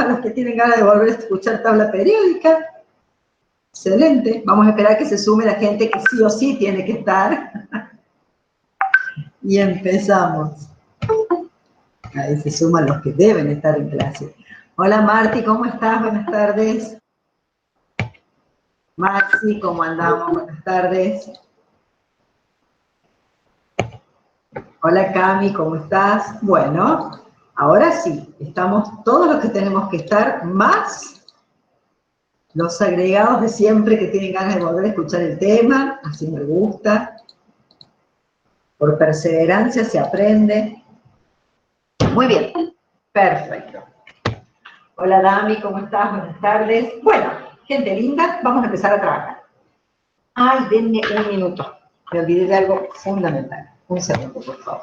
a los que tienen ganas de volver a escuchar tabla periódica. Excelente. Vamos a esperar a que se sume la gente que sí o sí tiene que estar. Y empezamos. Ahí se suman los que deben estar en clase. Hola Marti, ¿cómo estás? Buenas tardes. Maxi, ¿cómo andamos? Buenas tardes. Hola Cami, ¿cómo estás? Bueno, ahora sí, estamos todos los que tenemos que estar, más los agregados de siempre que tienen ganas de volver a escuchar el tema, así me gusta. Por perseverancia se aprende. Muy bien, perfecto. Hola Dami, ¿cómo estás? Buenas tardes. Bueno, gente linda, vamos a empezar a trabajar. Ay, denme un minuto. Me olvidé de algo fundamental. Un segundo, por favor.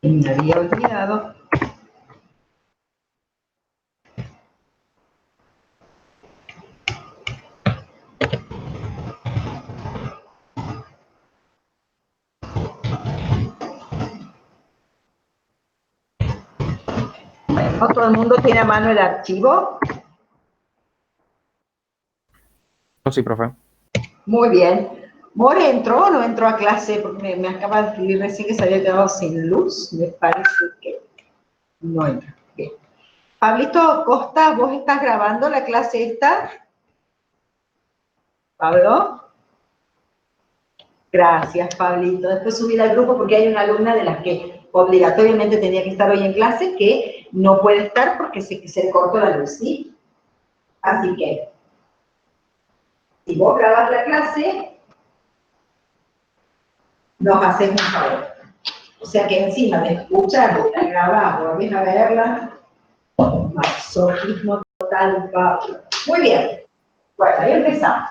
Me había olvidado. Bueno, ¿todo el mundo tiene a mano el archivo? Sí, profe. Muy bien. ¿More entró o no entró a clase? Porque me acaba de escribir recién que se había quedado sin luz. Me parece que no entra. Bien. Pablito Costa, ¿vos estás grabando la clase esta? ¿Pablo? Gracias, Pablito. Después subí al grupo porque hay una alumna de las que obligatoriamente tenía que estar hoy en clase que no puede estar porque se cortó la luz, ¿sí? Así que, si vos grabás la clase, nos haces un favor. O sea que encima de escucharla, grabar, volver a verla, masoquismo total, Pablo. Muy bien. Bueno, ahí empezamos.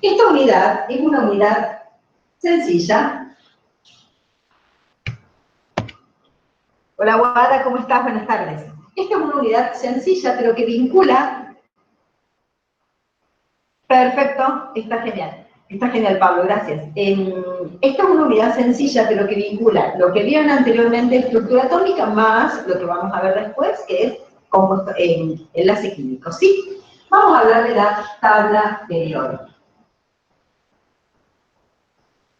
Esta unidad es una unidad sencilla. Hola, Guada, ¿cómo estás? Buenas tardes. Esta es una unidad sencilla, pero que vincula. Perfecto, está genial. Está genial, Pablo, gracias. Esta es una unidad sencilla, pero que vincula lo que vieron anteriormente, estructura atómica, más lo que vamos a ver después, que es enlace químico, ¿sí? Vamos a hablar de la tabla periódica.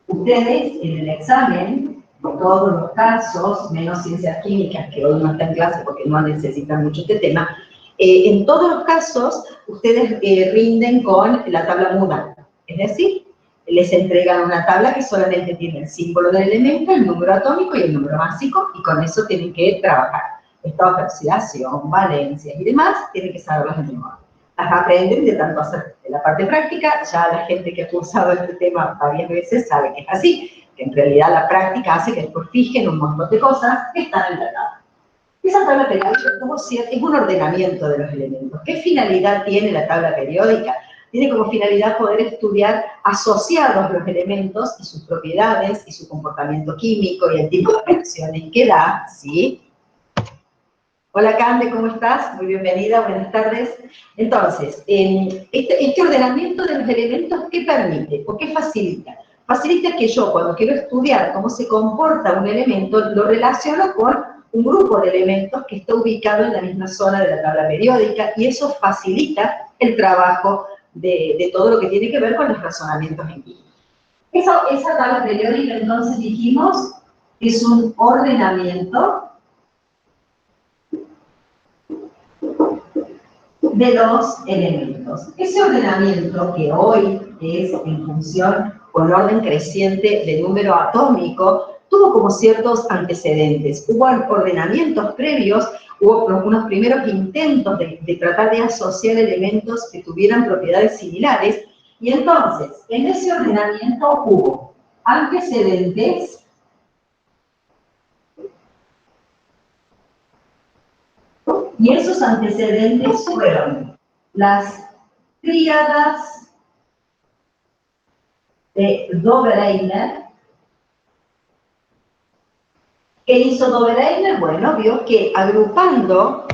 Ustedes, en el examen, por todos los casos, menos ciencias químicas, que hoy no está en clase porque no necesitan mucho este tema, en todos los casos, ustedes rinden con la tabla muda. Es decir, les entregan una tabla que solamente tiene el símbolo del elemento, el número atómico y el número básico, y con eso tienen que trabajar. Estados de oxidación, valencias y demás, tienen que saberlas de memoria. Las aprenden de tanto hacer de la parte práctica, ya la gente que ha cursado este tema varias veces sabe que es así, que en realidad la práctica hace que después fijen un montón de cosas que están en la tabla. Esa tabla periódica, como cierto, es un ordenamiento de los elementos. ¿Qué finalidad tiene la tabla periódica? Tiene como finalidad poder estudiar asociados los elementos y sus propiedades y su comportamiento químico y el tipo de reacciones que da, ¿sí? Hola Cande, ¿cómo estás? Muy bienvenida, buenas tardes. Entonces, este ordenamiento de los elementos, ¿qué permite o qué facilita? Facilita que yo, cuando quiero estudiar cómo se comporta un elemento, lo relaciono con un grupo de elementos que está ubicado en la misma zona de la tabla periódica, y eso facilita el trabajo de todo lo que tiene que ver con los razonamientos en química. Esa tabla periódica, entonces dijimos, es un ordenamiento de los elementos. Ese ordenamiento, que hoy es en función con orden creciente de número atómico, tuvo como ciertos antecedentes. Hubo ordenamientos previos, hubo unos primeros intentos de tratar de asociar elementos que tuvieran propiedades similares, y entonces, en ese ordenamiento hubo antecedentes y esos antecedentes fueron las tríadas de Dobereiner. ¿Qué hizo Dobereiner? Bueno, vio que agrupando...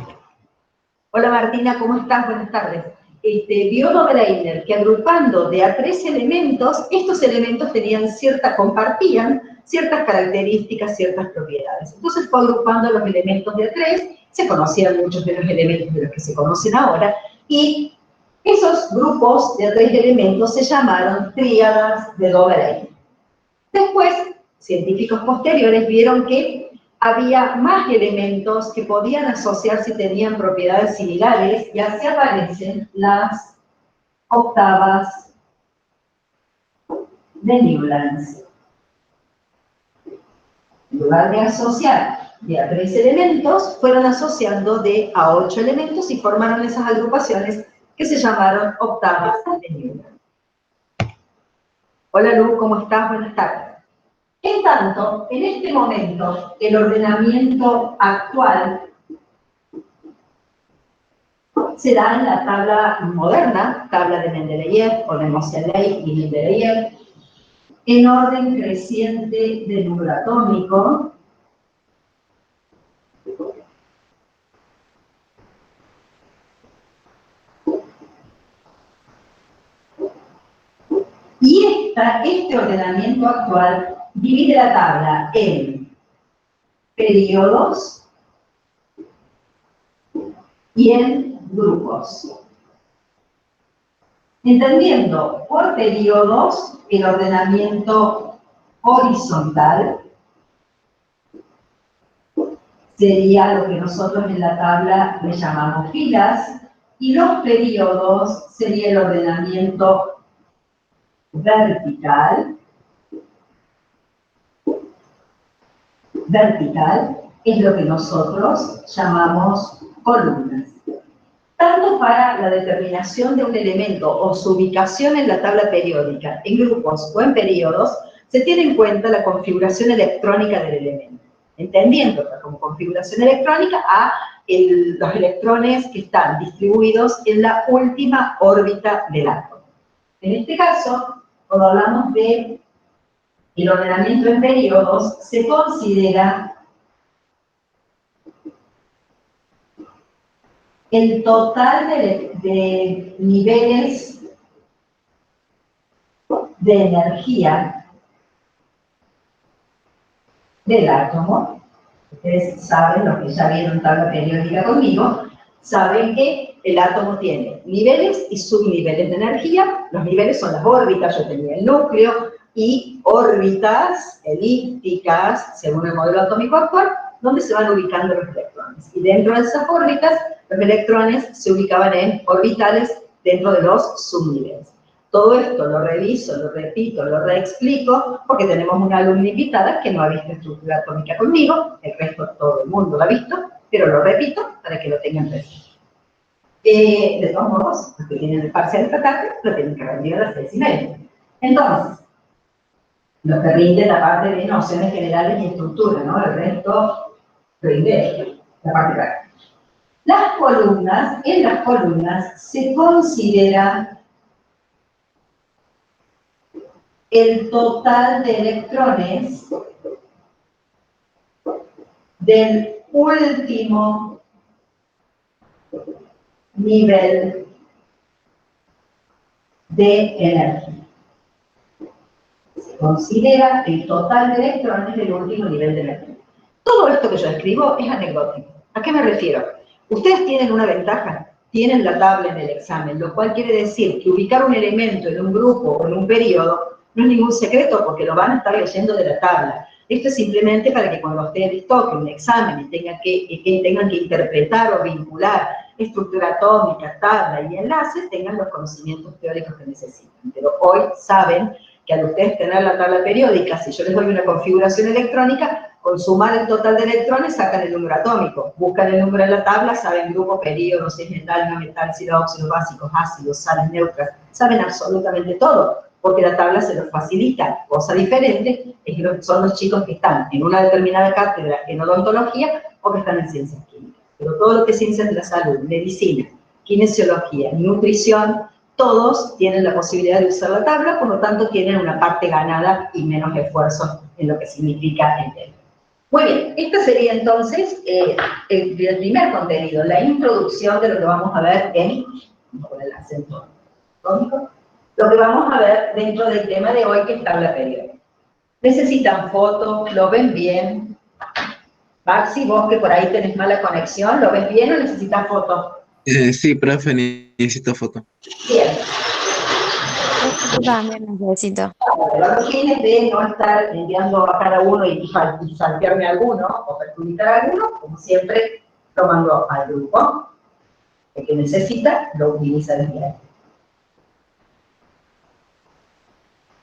Hola Martina, ¿cómo estás? Buenas tardes. vio Dobreiner que agrupando de a 3 elementos, estos elementos compartían ciertas características, ciertas propiedades. Entonces fue agrupando los elementos de a 3, se conocían muchos de los elementos de los que se conocen ahora, y esos grupos de a 3 elementos se llamaron tríadas de Dobreiner. Después, científicos posteriores vieron que había más elementos que podían asociarse y tenían propiedades similares, y así aparecen las octavas de Newlands. En lugar de asociar de a 3 elementos, fueron asociando de a 8 elementos y formaron esas agrupaciones que se llamaron octavas de Newlands. Hola Lu, ¿cómo estás? Buenas tardes. En tanto, en este momento, el ordenamiento actual se da en la tabla moderna, tabla de Mendeleev, o de Moseley y Mendeleev, en orden creciente de número atómico, y este ordenamiento actual divide la tabla en periodos y en grupos. Entendiendo por periodos el ordenamiento horizontal, sería lo que nosotros en la tabla le llamamos filas, y los periodos sería el ordenamiento vertical. Vertical es lo que nosotros llamamos columnas. Tanto para la determinación de un elemento o su ubicación en la tabla periódica, en grupos o en periodos, se tiene en cuenta la configuración electrónica del elemento, entendiendo como configuración electrónica a los electrones que están distribuidos en la última órbita del átomo. En este caso, cuando hablamos de el ordenamiento en periodos, se considera el total de niveles de energía del átomo. Ustedes saben, los que ya vieron tabla periódica conmigo, saben que el átomo tiene niveles y subniveles de energía. Los niveles son las órbitas, yo tenía el núcleo, y órbitas elípticas, según el modelo atómico actual, donde se van ubicando los electrones. Y dentro de esas órbitas, los electrones se ubicaban en orbitales dentro de los subniveles. Todo esto lo reviso, lo repito, lo reexplico, porque tenemos una alumna invitada que no ha visto estructura atómica conmigo, el resto todo el mundo lo ha visto, pero lo repito para que lo tengan presente. De todos modos, los que tienen el parcial esta tarde, lo tienen que rendir a las 6:30. Entonces, los que rinden la parte de nociones generales y estructura, ¿no? El resto rinde la parte práctica. En las columnas se considera el total de electrones del último nivel de energía. Se considera el total de electrones del último nivel de energía. Todo esto que yo escribo es anecdótico. ¿A qué me refiero? Ustedes tienen una ventaja, tienen la tabla en el examen, lo cual quiere decir que ubicar un elemento en un grupo o en un periodo no es ningún secreto porque lo van a estar leyendo de la tabla. Esto es simplemente para que cuando ustedes les toque un examen y tengan que interpretar o vincular estructura atómica, tabla y enlaces, tengan los conocimientos teóricos que necesitan. Pero hoy saben que al ustedes tener la tabla periódica, si yo les doy una configuración electrónica, con sumar el total de electrones sacan el número atómico, buscan el número en la tabla, saben grupo, periodo, si es metal, no metal, si los óxidos básicos, ácidos, sales neutras, saben absolutamente todo, porque la tabla se los facilita. Cosa diferente es que son los chicos que están en una determinada cátedra en odontología o que están en ciencias químicas. Pero todo lo que es ciencias de la salud, medicina, kinesiología, nutrición, todos tienen la posibilidad de usar la tabla, por lo tanto tienen una parte ganada y menos esfuerzo en lo que significa entender. Muy bien, este sería entonces el primer contenido, la introducción de lo que vamos a ver en con el acento cómico, lo que vamos a ver dentro del tema de hoy, que es tabla periódica. Necesitan fotos, lo ven bien. Maxi, vos que por ahí tenés mala conexión, ¿lo ves bien o necesitas fotos? Sí, profe, necesito foto. Bien. Yo también necesito. Los fines de no estar enviando a cada uno y saltearme alguno o perjudicar a alguno, como siempre, tomando al grupo. El que necesita, lo utiliza desde ahí.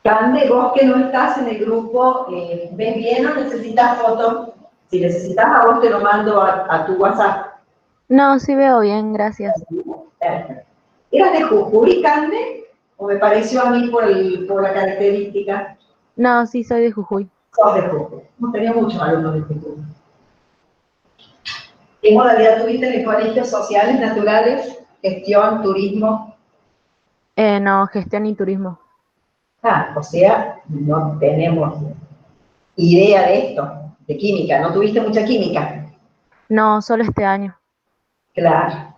Cande, vos que no estás en el grupo, ¿ves bien o necesitas fotos? Si necesitas a vos, te lo mando a tu WhatsApp. No, sí veo bien, gracias. Perfecto. ¿Eras de Jujuy, Cande? ¿O me pareció a mí por la característica? No, sí soy de Jujuy. Sos de Jujuy. Hemos tenido muchos alumnos de Jujuy. ¿Qué modalidad tuviste en el colegio? Sociales, naturales, gestión, turismo. No, gestión y turismo. O sea, no tenemos idea de esto, de química. ¿No tuviste mucha química? No, solo este año. Claro.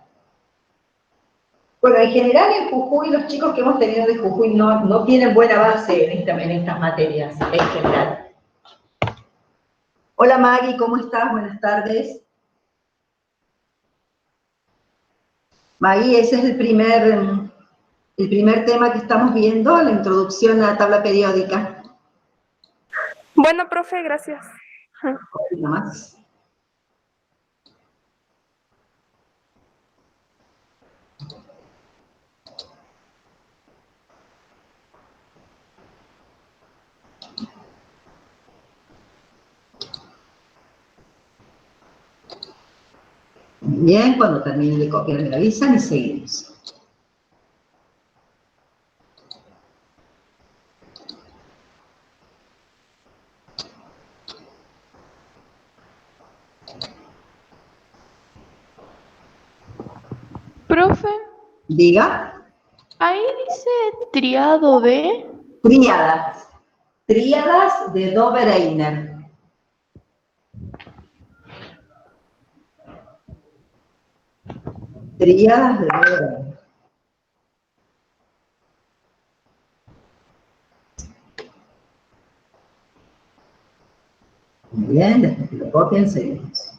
Bueno, en general en Jujuy, los chicos que hemos tenido de Jujuy no tienen buena base en estas materias, en general. Hola Maggie, ¿cómo estás? Buenas tardes. Maggie, ese es el primer tema que estamos viendo, la introducción a la tabla periódica. Bueno, profe, gracias. Nada más. Bien, cuando termine de copiar me avisan y seguimos. Profe, Diga. ahí dice triado de... Tríadas. Tríadas de Dobereiner. Tríadas de Dobereiner. Muy bien, después que lo copien, seguimos.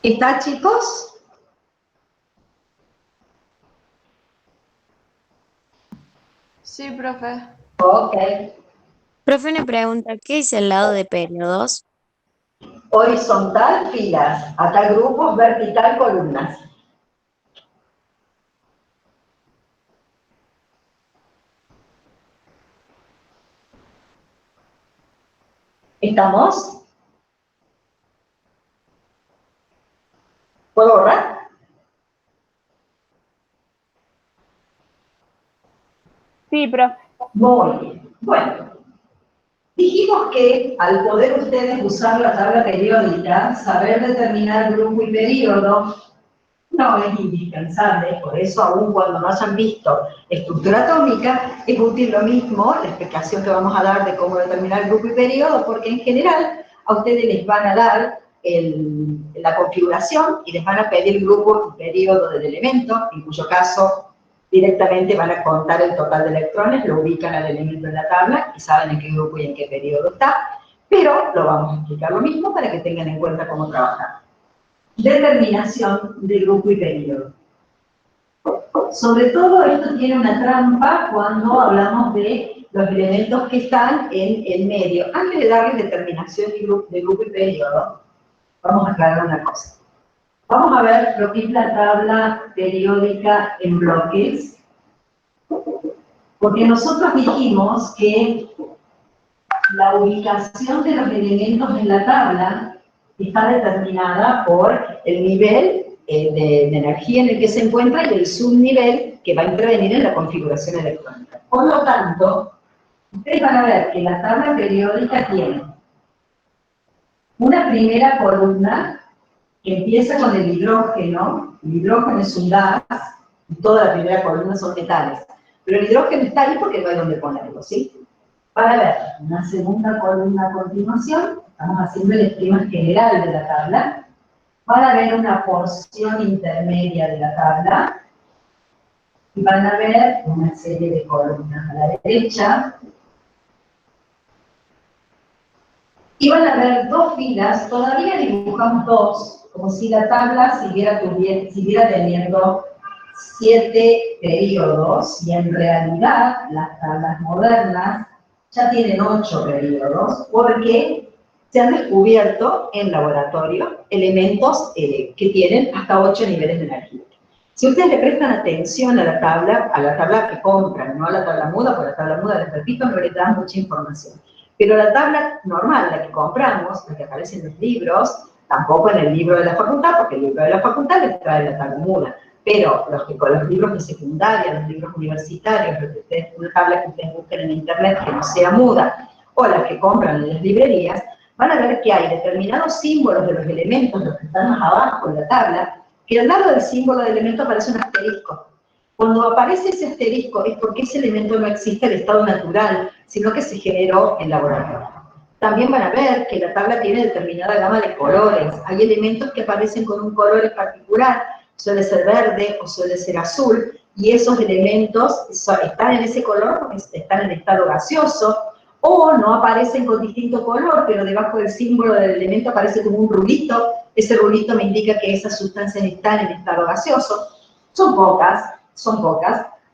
¿Está, chicos? Sí, profe. Ok. Profe, una pregunta, ¿qué es el lado de periodos? Horizontal, filas. Acá grupos, vertical, columnas. ¿Estamos? ¿Puedo borrar? Sí, profe. Muy bien. Bueno, dijimos que al poder ustedes usar la tabla periódica, saber determinar grupo y periodo, no es indispensable, por eso aún cuando no hayan visto estructura atómica, es útil lo mismo, la explicación que vamos a dar de cómo determinar grupo y periodo, porque en general a ustedes les van a dar la configuración y les van a pedir grupo y periodo del elemento, en cuyo caso directamente van a contar el total de electrones, lo ubican al elemento en la tabla y saben en qué grupo y en qué periodo está, pero lo vamos a explicar lo mismo para que tengan en cuenta cómo trabajar. Determinación de grupo y periodo. Sobre todo esto tiene una trampa cuando hablamos de los elementos que están en el medio. Antes de darles determinación de grupo y periodo, vamos a aclarar una cosa. Vamos a ver lo que es la tabla periódica en bloques, porque nosotros dijimos que la ubicación de los elementos en la tabla está determinada por el nivel de energía en el que se encuentra y el subnivel que va a intervenir en la configuración electrónica. Por lo tanto, ustedes van a ver que la tabla periódica tiene una primera columna que empieza con el hidrógeno es un gas, y toda la primera columna son metales, pero el hidrógeno está ahí porque no hay donde ponerlo, ¿sí? Para ver una segunda columna a continuación, estamos haciendo el esquema general de la tabla, van a ver una porción intermedia de la tabla, y van a ver una serie de columnas a la derecha, y van a ver dos filas, todavía dibujamos dos, como si la tabla siguiera teniendo 7 periodos, y en realidad las tablas modernas ya tienen 8 periodos, porque se han descubierto en laboratorio elementos que tienen hasta 8 niveles de energía. Si ustedes le prestan atención a la tabla que compran, no a la tabla muda, porque la tabla muda, les repito, no les da mucha información. Pero la tabla normal, la que compramos, la que aparece en los libros, tampoco en el libro de la facultad, porque el libro de la facultad les trae la tabla muda. Pero con los libros de secundaria, los libros universitarios, una tabla que ustedes busquen en internet que no sea muda, o las que compran en las librerías, van a ver que hay determinados símbolos de los elementos, los que están más abajo en la tabla, que al lado del símbolo del elemento aparece un asterisco. Cuando aparece ese asterisco es porque ese elemento no existe en estado natural, sino que se generó en laboratorio. También van a ver que la tabla tiene determinada gama de colores. Hay elementos que aparecen con un color en particular, suele ser verde o suele ser azul, y esos elementos están en ese color porque están en estado gaseoso, o no aparecen con distinto color, pero debajo del símbolo del elemento aparece como un rulito. Ese rulito me indica que esas sustancias están en estado gaseoso. Son pocas.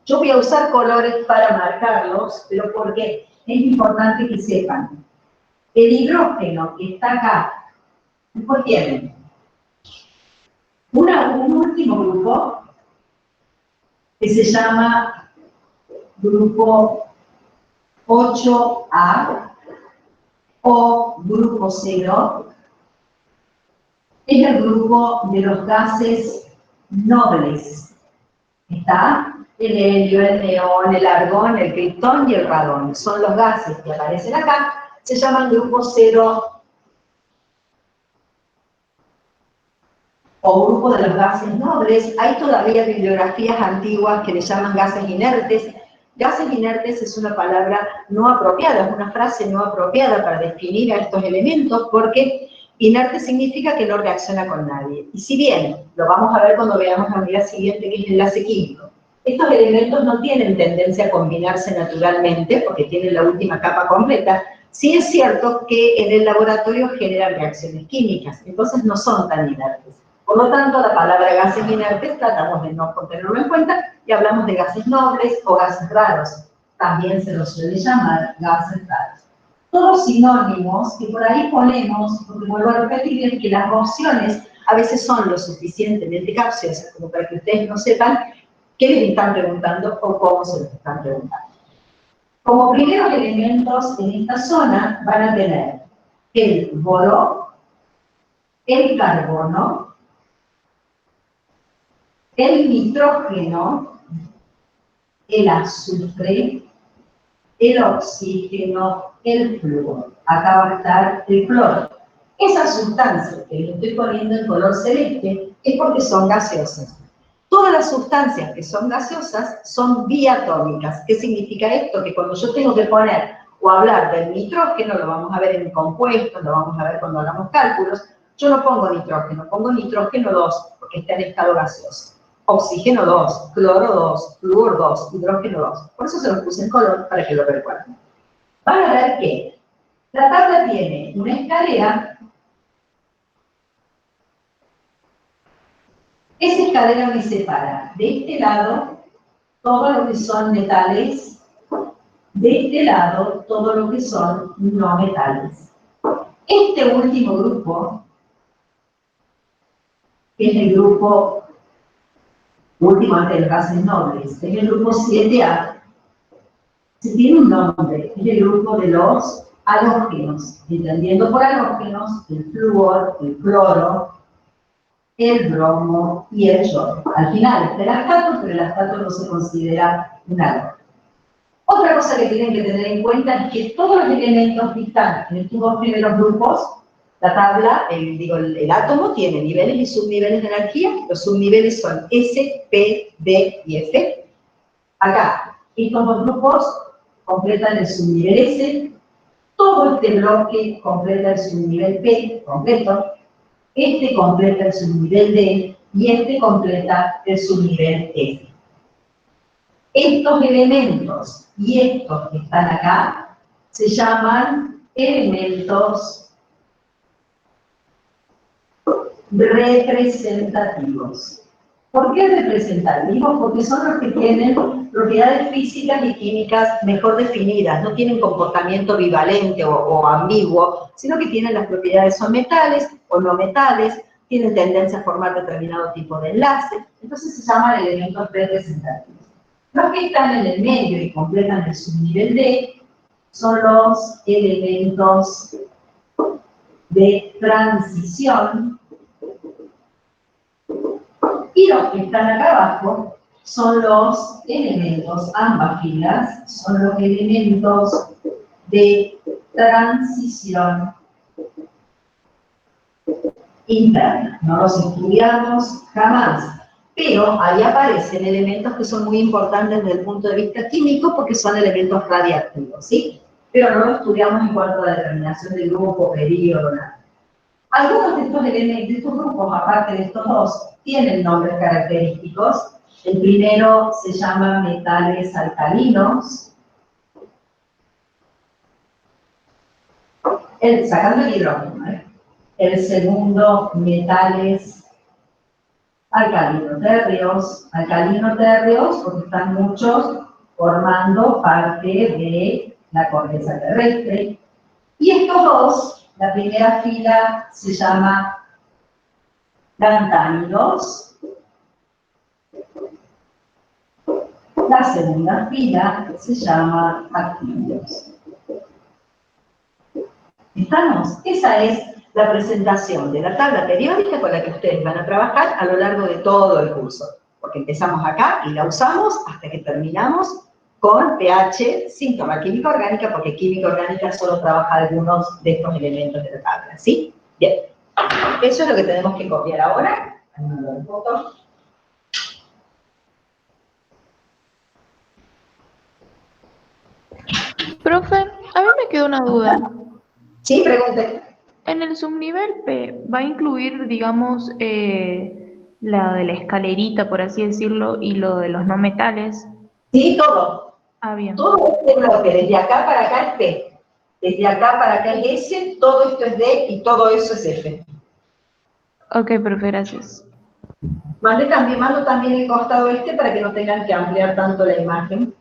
Yo voy a usar colores para marcarlos, pero ¿por qué? Es importante que sepan. El hidrógeno que está acá, después tienen un último grupo que se llama grupo 8A o grupo 0, es el grupo de los gases nobles. Está el helio, el neón, el argón, el criptón y el radón. Son los gases que aparecen acá, se llaman grupo 0 o grupo de los gases nobles. Hay todavía bibliografías antiguas que le llaman gases inertes. Gases inertes es una palabra no apropiada, es una frase no apropiada para definir a estos elementos, porque inerte significa que no reacciona con nadie. Y si bien, lo vamos a ver cuando veamos la unidad siguiente, que es el enlace químico, estos elementos no tienen tendencia a combinarse naturalmente, porque tienen la última capa completa, sí es cierto que en el laboratorio generan reacciones químicas, entonces no son tan inertes. Por lo tanto, la palabra gases inertes tratamos de no tenerlo en cuenta y hablamos de gases nobles o gases raros. También se los suele llamar gases raros. Todos sinónimos que por ahí ponemos, porque vuelvo a repetir, que las opciones a veces son lo suficientemente capciosas como para que ustedes no sepan qué les están preguntando o cómo se les están preguntando. Como primeros elementos en esta zona van a tener el boro, el carbono, el nitrógeno, el azufre, el oxígeno, el flúor. Acá va a estar el cloro. Esas sustancias que le estoy poniendo en color celeste es porque son gaseosas. Todas las sustancias que son gaseosas son diatómicas. ¿Qué significa esto? Que cuando yo tengo que poner o hablar del nitrógeno, lo vamos a ver en compuestos, lo vamos a ver cuando hagamos cálculos, yo no pongo nitrógeno 2, porque está en estado gaseoso. Oxígeno 2, cloro 2, flúor 2, hidrógeno 2. Por eso se los puse en color para que lo recuerden. Van a ver que la tabla tiene una escalera. Esa escalera me separa de este lado todo lo que son metales, de este lado todo lo que son no metales. Este último grupo, que es el grupo último antes de los gases nobles, es el grupo 7A, se tiene un nombre, es el grupo de los halógenos, entendiendo por halógenos el flúor, el cloro, el bromo y el yodo. Al final está el acetato, pero el acetato no se considera un halógeno. Otra cosa que tienen que tener en cuenta es que todos los elementos que están en estos dos primeros grupos, la tabla, el átomo tiene niveles y subniveles de energía. Los subniveles son S, P, D y F. Acá, estos dos grupos completan el subnivel S, todo este bloque completa el subnivel P, completo, este completa el subnivel D y este completa el subnivel F. Estos elementos y estos que están acá se llaman elementos representativos. ¿Por qué representativos? Porque son los que tienen propiedades físicas y químicas mejor definidas, no tienen comportamiento bivalente o ambiguo, sino que tienen las propiedades, son metales o no metales, tienen tendencia a formar determinado tipo de enlace, entonces se llaman elementos representativos. Los que están en el medio y completan el subnivel D son los elementos de transición. Y los que están acá abajo son los elementos, ambas filas, son los elementos de transición interna. No los estudiamos jamás, pero ahí aparecen elementos que son muy importantes desde el punto de vista químico porque son elementos radiactivos, ¿sí? Pero no lo estudiamos en cuanto a determinación de grupo, periodo, nada. Algunos de estos elementos, de estos grupos, aparte de estos dos, tienen nombres característicos. El primero se llama metales alcalinos. Sacando el hidrógeno, ¿eh? El segundo, metales alcalino-térreos. Alcalino-térreos porque están muchos formando parte de la corteza terrestre. Y estos dos, la primera fila se llama lantánidos. La segunda fila se llama actínidos. ¿Estamos? Esa es la presentación de la tabla periódica con la que ustedes van a trabajar a lo largo de todo el curso. Porque empezamos acá y la usamos hasta que terminamos con pH sin tomar química orgánica, porque química orgánica solo trabaja algunos de estos elementos de la tabla, ¿sí? Bien. Eso es lo que tenemos que copiar ahora. Profe, a mí me quedó una duda. Sí, pregunte. En el subnivel P, ¿va a incluir, digamos, la de la escalerita, por así decirlo, y lo de los no metales? Sí, todo. Ah, bien. Todo este bloque, desde acá para acá es P. Desde acá para acá es S, todo esto es D y todo eso es F. Ok, profe, gracias. Mando también el costado este para que no tengan que ampliar tanto la imagen.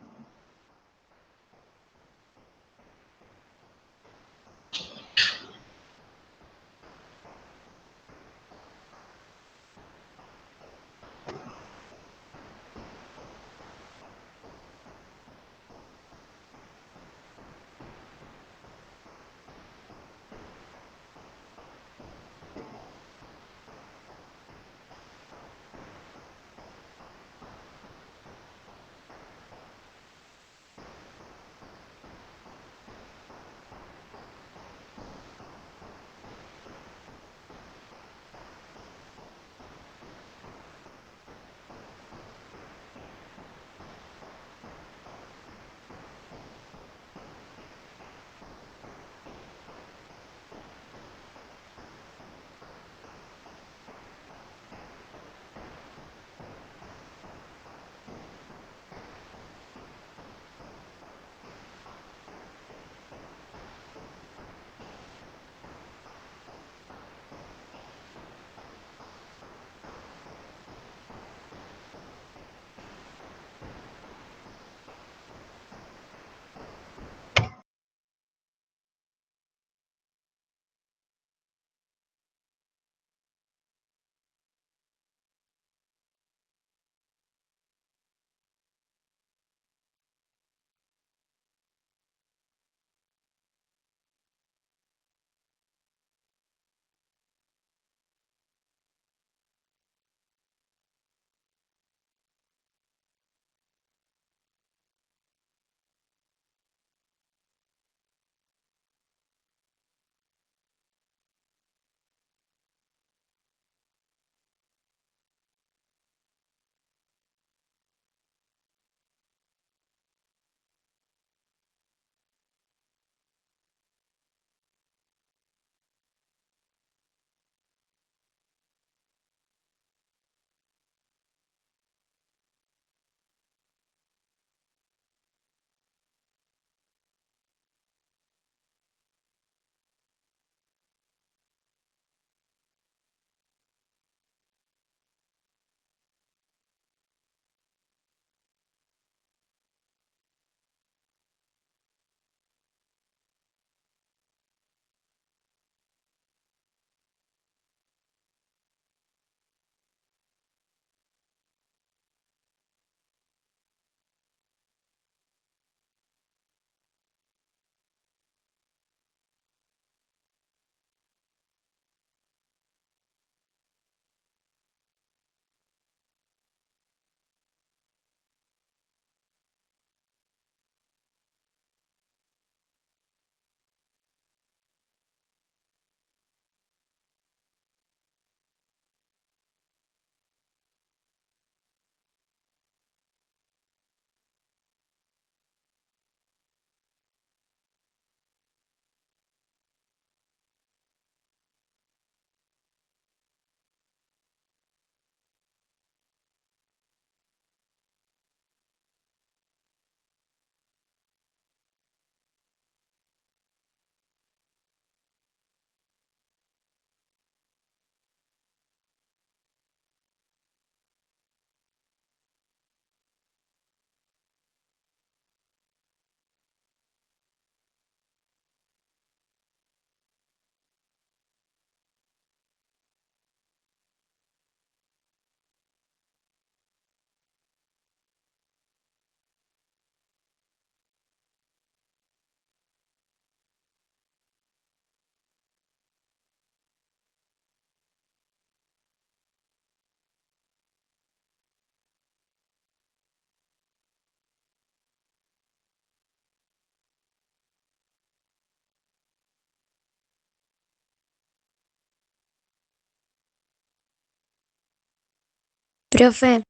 Profe,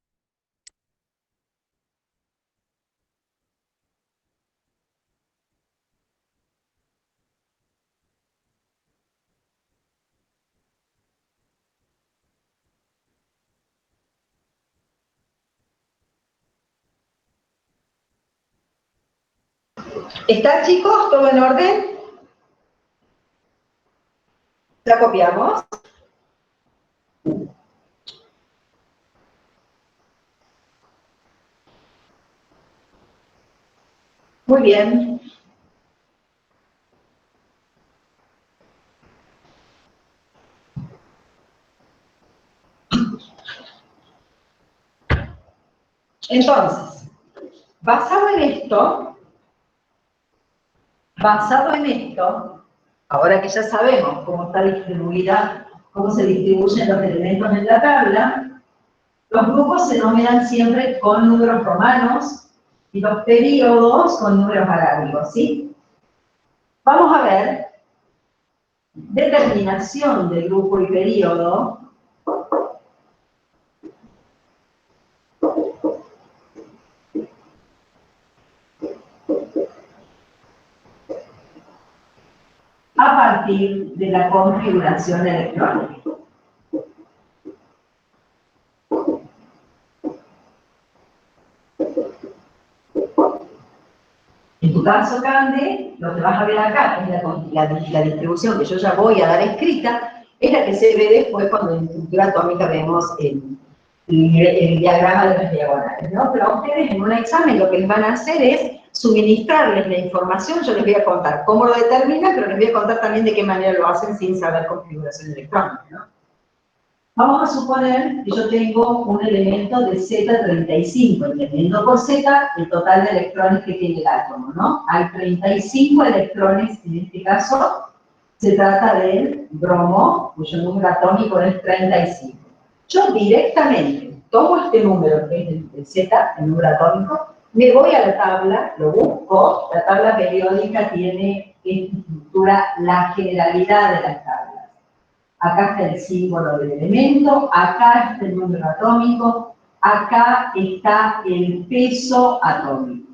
¿Está, chicos? ¿Todo en orden? ¿La copiamos? Muy bien. Entonces, basado en esto, ahora que ya sabemos cómo está distribuida, cómo se distribuyen los elementos en la tabla, los grupos se enumeran siempre con números romanos y los períodos con números arábigos, ¿sí? Vamos a ver determinación de grupo y período. A partir de la configuración electrónica. En tu caso, Cande, lo que vas a ver acá es la distribución que yo ya voy a dar escrita, es la que se ve después cuando en estructura atómica vemos el diagrama de las diagonales, ¿no? Pero a ustedes en un examen lo que les van a hacer es suministrarles la información, yo les voy a contar cómo lo determinan, pero les voy a contar también de qué manera lo hacen sin saber configuración electrónica, ¿no? Vamos a suponer que yo tengo un elemento de Z35, entendiendo por Z el total de electrones que tiene el átomo, ¿no? Hay 35 electrones, en este caso se trata del bromo, cuyo número atómico es 35. Yo directamente tomo este número, que es el Z, el número atómico, me voy a la tabla, lo busco, la tabla periódica tiene en estructura la generalidad de las tablas. Acá está el símbolo del elemento, acá está el número atómico, acá está el peso atómico,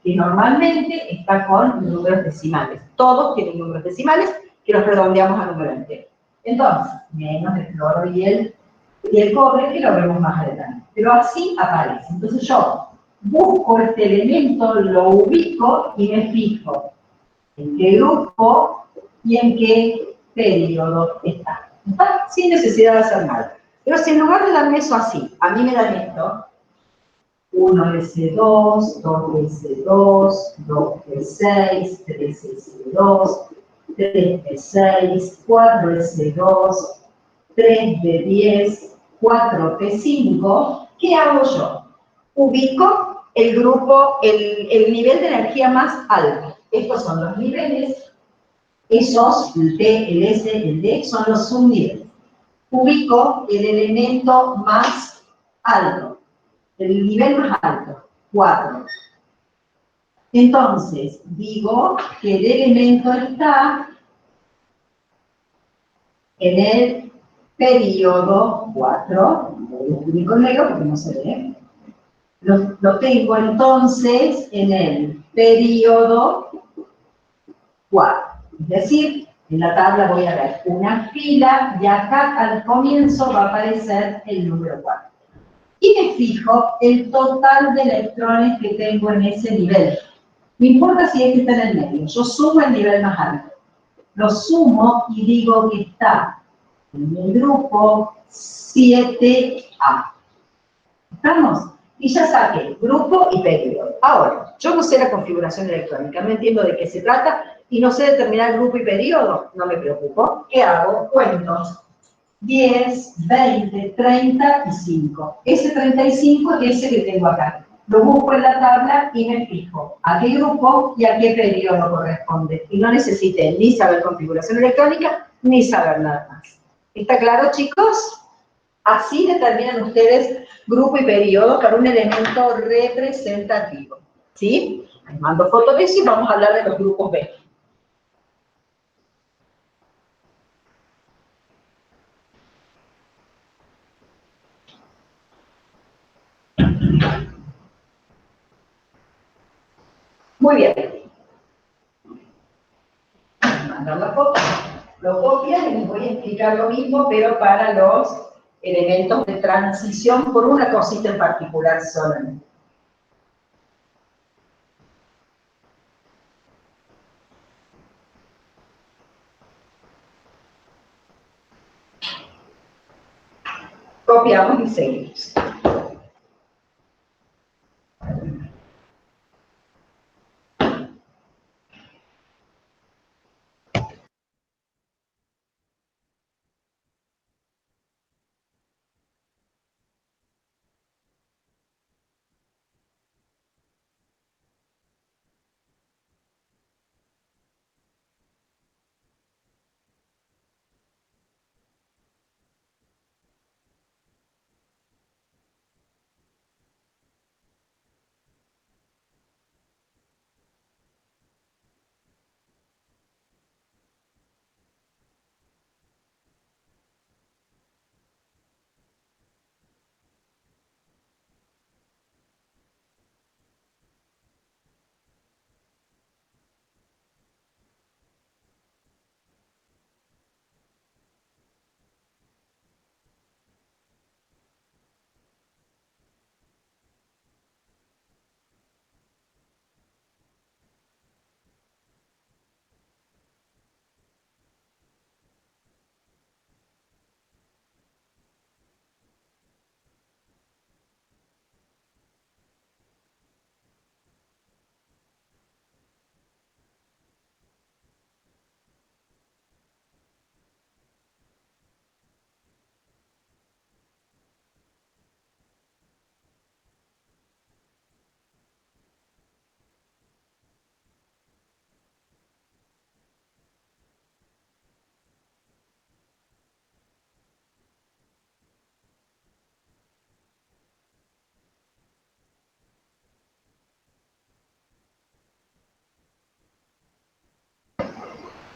que normalmente está con números decimales. Todos tienen números decimales que los redondeamos a número entero. Entonces, menos el cloro y el cobre, que lo vemos más adelante. Pero así aparece. Entonces yo busco este elemento, lo ubico y me fijo en qué grupo y en qué periodo está. ¿Está? Sin necesidad de hacer nada. Pero si en lugar de darme eso así, a mí me dan esto, 1s2, 2s2, 2p6, 3s2, 3p6, 4s2, 3d10, 4p5, ¿qué hago yo? Ubico el grupo, el nivel de energía más alto. Estos son los niveles, esos, el T, el S, el D, son los subniveles. Ubico el elemento más alto, el nivel más alto, 4. Entonces, digo que el elemento está en el periodo 4, voy a escribir con negro porque no se ve. Lo tengo entonces en el periodo 4. Es decir, en la tabla voy a ver una fila y acá al comienzo va a aparecer el número 4. Y me fijo el total de electrones que tengo en ese nivel. No importa si es que está en el medio, yo sumo el nivel más alto. Lo sumo y digo que está en el grupo 7A. ¿Estamos? Y ya saqué grupo y periodo. Ahora, yo no sé la configuración electrónica, no entiendo de qué se trata y no sé determinar grupo y periodo, no me preocupo. ¿Qué hago? Cuento 10, 20, 30 y 5. Ese 35 es ese que tengo acá. Lo busco en la tabla y me fijo a qué grupo y a qué periodo corresponde. Y no necesité ni saber configuración electrónica, ni saber nada más. ¿Está claro, chicos? Así determinan ustedes grupo y periodo para un elemento representativo. ¿Sí? Les mando fotos de eso y vamos a hablar de los grupos B. Muy bien. Mandar la foto. Lo copian y les voy a explicar lo mismo, pero para los elementos de transición por una cosita en particular solamente. Copiamos y seguimos.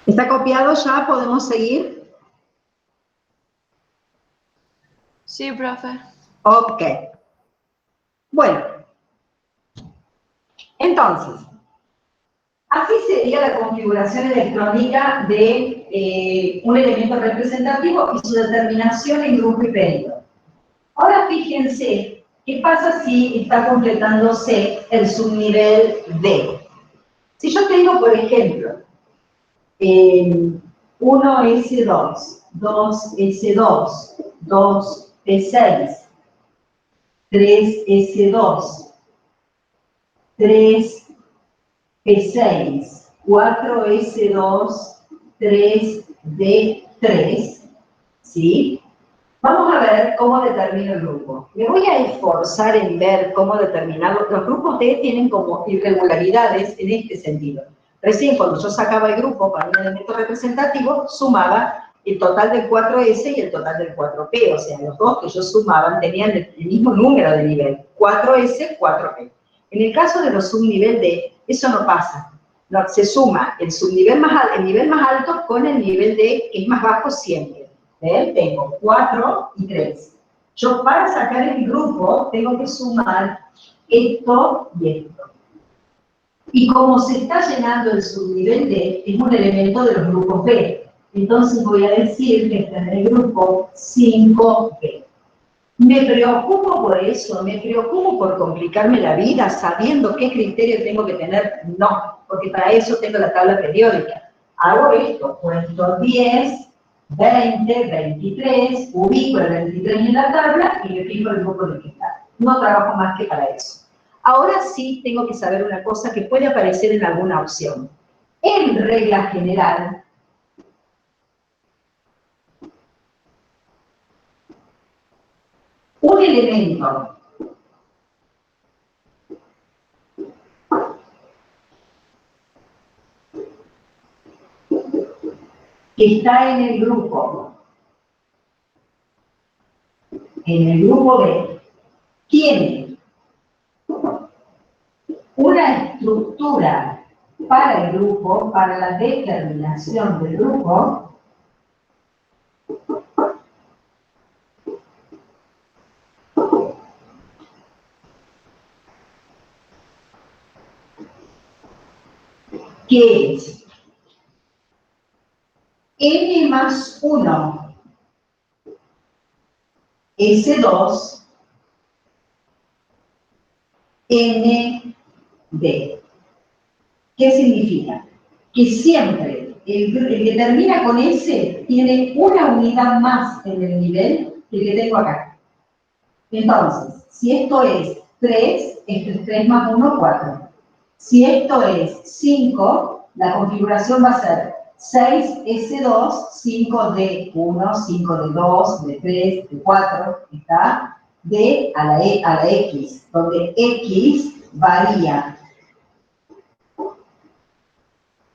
¿Está copiado ya? ¿Podemos seguir? Sí, profe. Ok. Bueno, entonces, así sería la configuración electrónica de un elemento representativo y su determinación en grupo y periodo. Ahora fíjense, ¿qué pasa si está completándose el subnivel D? Si yo tengo, por ejemplo, 1S2, 2S2, 2P6, 3S2, 3P6, 4S2, 3D3, ¿sí? Vamos a ver cómo determino el grupo. Me voy a esforzar en ver cómo determinarlo. Los grupos D tienen como irregularidades en este sentido. Recién cuando yo sacaba el grupo para un elemento representativo, sumaba el total del 4S y el total del 4P. O sea, los dos que yo sumaban tenían el mismo número de nivel. 4S, 4P. En el caso de los subnivel D, eso no pasa. No, se suma el subnivel el nivel más alto con el nivel D, que es más bajo siempre. ¿Ven? Tengo 4 y 3. Yo para sacar el grupo tengo que sumar esto y esto. Y como se está llenando el subnivel D, es un elemento de los grupos B. Entonces voy a decir que está en el grupo 5B. ¿Me preocupo por eso? ¿Me preocupo por complicarme la vida sabiendo qué criterio tengo que tener? No, porque para eso tengo la tabla periódica. Hago esto, cuento 10, 20, 23, ubico el 23 en la tabla y me fijo el grupo en el que está. No trabajo más que para eso. Ahora sí tengo que saber una cosa que puede aparecer en alguna opción. En regla general, un elemento que está en el grupo B, tiene una estructura para el grupo, para la determinación del grupo, que es n más 1 S2 ND. ¿Qué significa? Que siempre el que termina con S tiene una unidad más en el nivel que el que tengo acá. Entonces, si esto es 3, esto es 3 más 1, 4. Si esto es 5, la configuración va a ser 6S2, 5D1, 5D2, D3, D4, ¿está? D a la X, donde X varía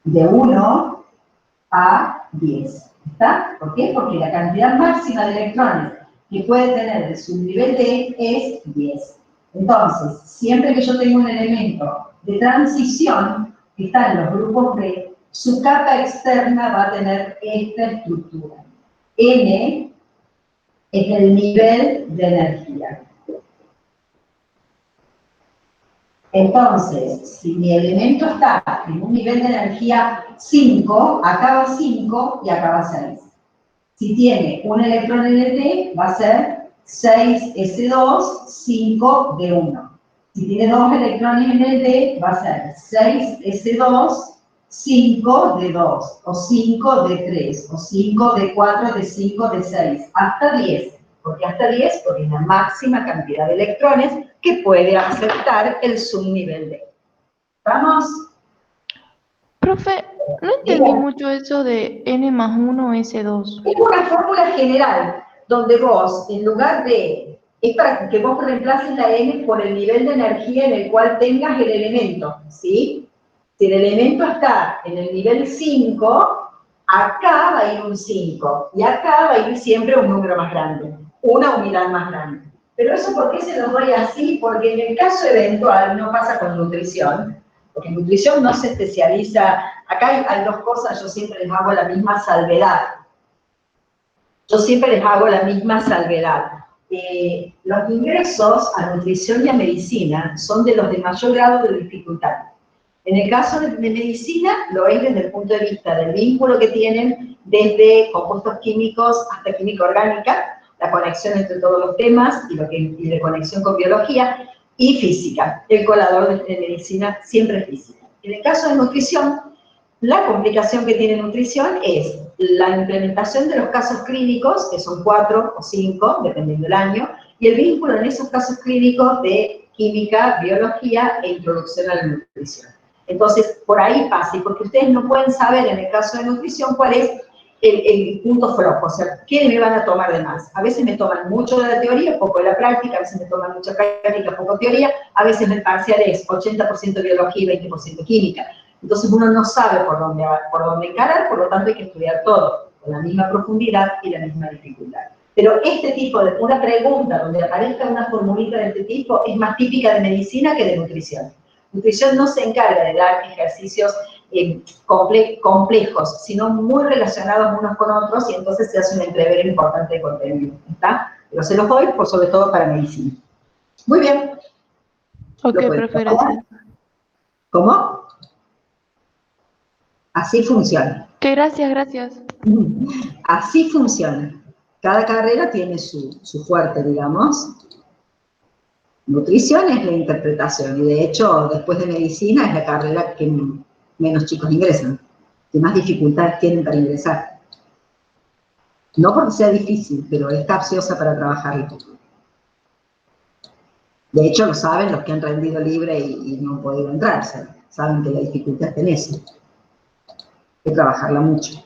de 1 a 10. ¿Está? ¿Por qué? Porque la cantidad máxima de electrones que puede tener de su nivel D es 10. Entonces, siempre que yo tengo un elemento de transición que está en los grupos B, su capa externa va a tener esta estructura. N es el nivel de energía. Entonces, si mi elemento está en un nivel de energía 5, acaba 5 y acaba 6. Si tiene un electrón en el D, va a ser 6S2, 5D1. Si tiene dos electrones en el D, va a ser 6S2, 5D2, o 5D3, o 5D4, D5, D6, hasta 10. ¿Por qué hasta 10? Porque es la máxima cantidad de electrones que puede aceptar el subnivel D. ¿Vamos? Profe, no entendí mucho eso de n más 1 S2. Es una fórmula general, donde vos, en lugar de, es para que vos reemplaces la n por el nivel de energía en el cual tengas el elemento, ¿sí? Si el elemento está en el nivel 5, acá va a ir un 5, y acá va a ir siempre un número más grande, una unidad más grande. Pero eso, ¿por qué se los doy así? Porque en el caso eventual, no pasa con nutrición, porque en nutrición no se especializa. Acá hay dos cosas, yo siempre les hago la misma salvedad. Los ingresos a nutrición y a medicina son de los de mayor grado de dificultad. En el caso de medicina, lo es desde el punto de vista del vínculo que tienen desde compuestos químicos hasta química orgánica, la conexión entre todos los temas y de conexión con biología, y física. El colador de medicina siempre es física. En el caso de nutrición, la complicación que tiene nutrición es la implementación de los casos clínicos, que son 4 o 5, dependiendo del año, y el vínculo en esos casos clínicos de química, biología e introducción a la nutrición. Entonces, por ahí pasa, y porque ustedes no pueden saber en el caso de nutrición cuál es el punto flojo, o sea, ¿qué me van a tomar de más? A veces me toman mucho de la teoría, poco de la práctica, a veces me toman mucha práctica, poco teoría, a veces el parcial es 80% biología y 20% química. Entonces uno no sabe por dónde encarar, por lo tanto hay que estudiar todo, con la misma profundidad y la misma dificultad. Pero este tipo de una pregunta donde aparezca una formulita de este tipo es más típica de medicina que de nutrición. Nutrición no se encarga de dar ejercicios complejos, sino muy relacionados unos con otros, y entonces se hace un entrever importante de contenido, ¿está? Pero se los doy, por sobre todo para medicina. Muy bien. Ok, profe, gracias. ¿Cómo? Así funciona. Que gracias. Así funciona. Cada carrera tiene su fuerte, digamos. Nutrición es la interpretación, y de hecho, después de medicina, es la carrera que menos chicos ingresan, que más dificultades tienen para ingresar. No porque sea difícil, pero es capciosa para trabajarla. De hecho, lo saben los que han rendido libre y no han podido entrar, saben que la dificultad está en eso. Hay que trabajarla mucho.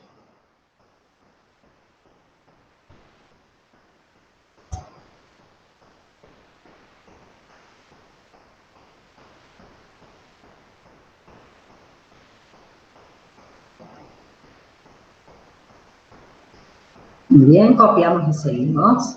Muy bien, copiamos y seguimos.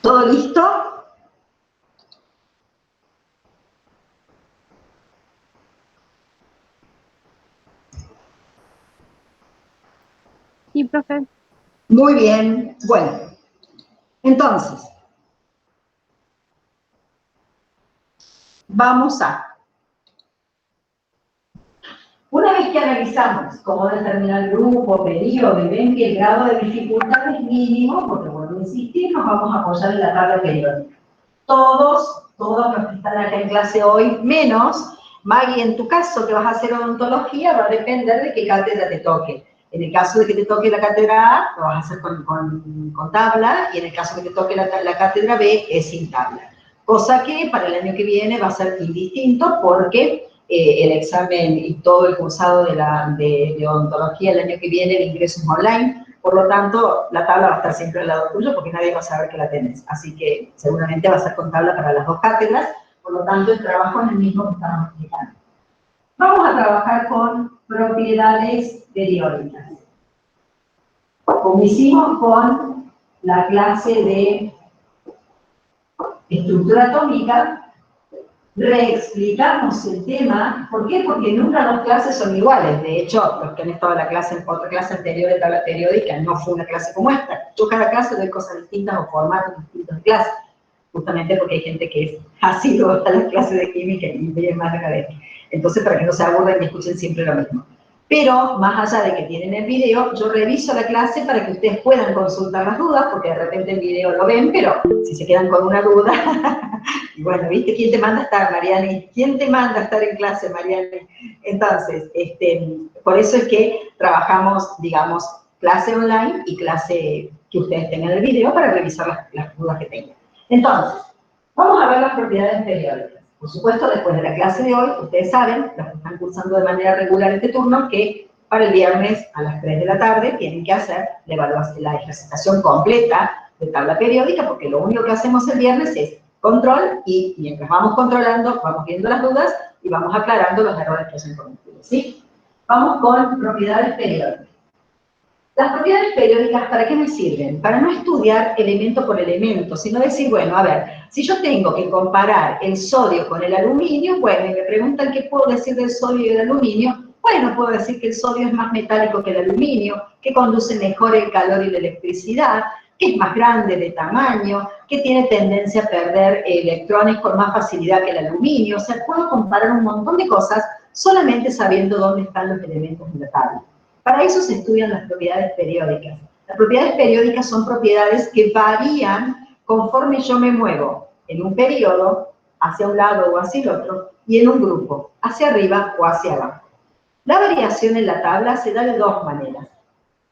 ¿Todo listo? Sí, profe. Muy bien. Bueno, entonces, vamos a... Una vez que analizamos cómo determinar el grupo, periodo, y ven que el grado de dificultad es mínimo, porque vuelvo a insistir, nos vamos a apoyar en la tabla periódica. Todos los que están acá en clase hoy, menos Maggie, en tu caso, que vas a hacer odontología, va a depender de qué cátedra te toque. En el caso de que te toque la cátedra A, lo vas a hacer con tabla, y en el caso de que te toque la cátedra B, es sin tabla. Cosa que para el año que viene va a ser indistinto, porque el examen y todo el cursado de odontología el año que viene, el ingreso es online, por lo tanto, la tabla va a estar siempre al lado tuyo porque nadie va a saber que la tenés. Así que seguramente va a ser con tabla para las dos cátedras, por lo tanto, el trabajo es el mismo que estamos explicando. Vamos a trabajar con propiedades periódicas. Como hicimos con la clase de estructura atómica, reexplicamos el tema. ¿Por qué? Porque nunca las clases son iguales. De hecho, los que han estado en la clase, otra clase anterior de tabla periódica, no fue una clase como esta. Yo cada clase doy cosas distintas o formatos distintos de clase, justamente porque hay gente que ha sido a las clases de química y ve más de una vez. Entonces, para que no se aburran y escuchen siempre lo mismo. Pero, más allá de que tienen el video, yo reviso la clase para que ustedes puedan consultar las dudas, porque de repente el video lo ven, pero si se quedan con una duda, y bueno, ¿viste? ¿Quién te manda a estar, Mariani? ¿Quién te manda a estar en clase, Mariani? Entonces, por eso es que trabajamos, digamos, clase online y clase que ustedes tengan el video para revisar las dudas que tengan. Entonces, vamos a ver las propiedades periódicas. Por supuesto, después de la clase de hoy, ustedes saben, los que están cursando de manera regular este turno, que para el viernes a las 3 de la tarde tienen que hacer la evaluación, la ejercitación completa de tabla periódica, porque lo único que hacemos el viernes es control, y mientras vamos controlando, vamos viendo las dudas y vamos aclarando los errores que hayan cometido, ¿sí? Vamos con propiedades periódicas. Las propiedades periódicas, ¿para qué me sirven? Para no estudiar elemento por elemento, sino decir, bueno, a ver, si yo tengo que comparar el sodio con el aluminio, bueno, y me preguntan qué puedo decir del sodio y del aluminio, bueno, puedo decir que el sodio es más metálico que el aluminio, que conduce mejor el calor y la electricidad, que es más grande de tamaño, que tiene tendencia a perder electrones con más facilidad que el aluminio. O sea, puedo comparar un montón de cosas solamente sabiendo dónde están los elementos en la tabla. Para eso se estudian las propiedades periódicas. Las propiedades periódicas son propiedades que varían conforme yo me muevo en un periodo, hacia un lado o hacia el otro, y en un grupo, hacia arriba o hacia abajo. La variación en la tabla se da de dos maneras.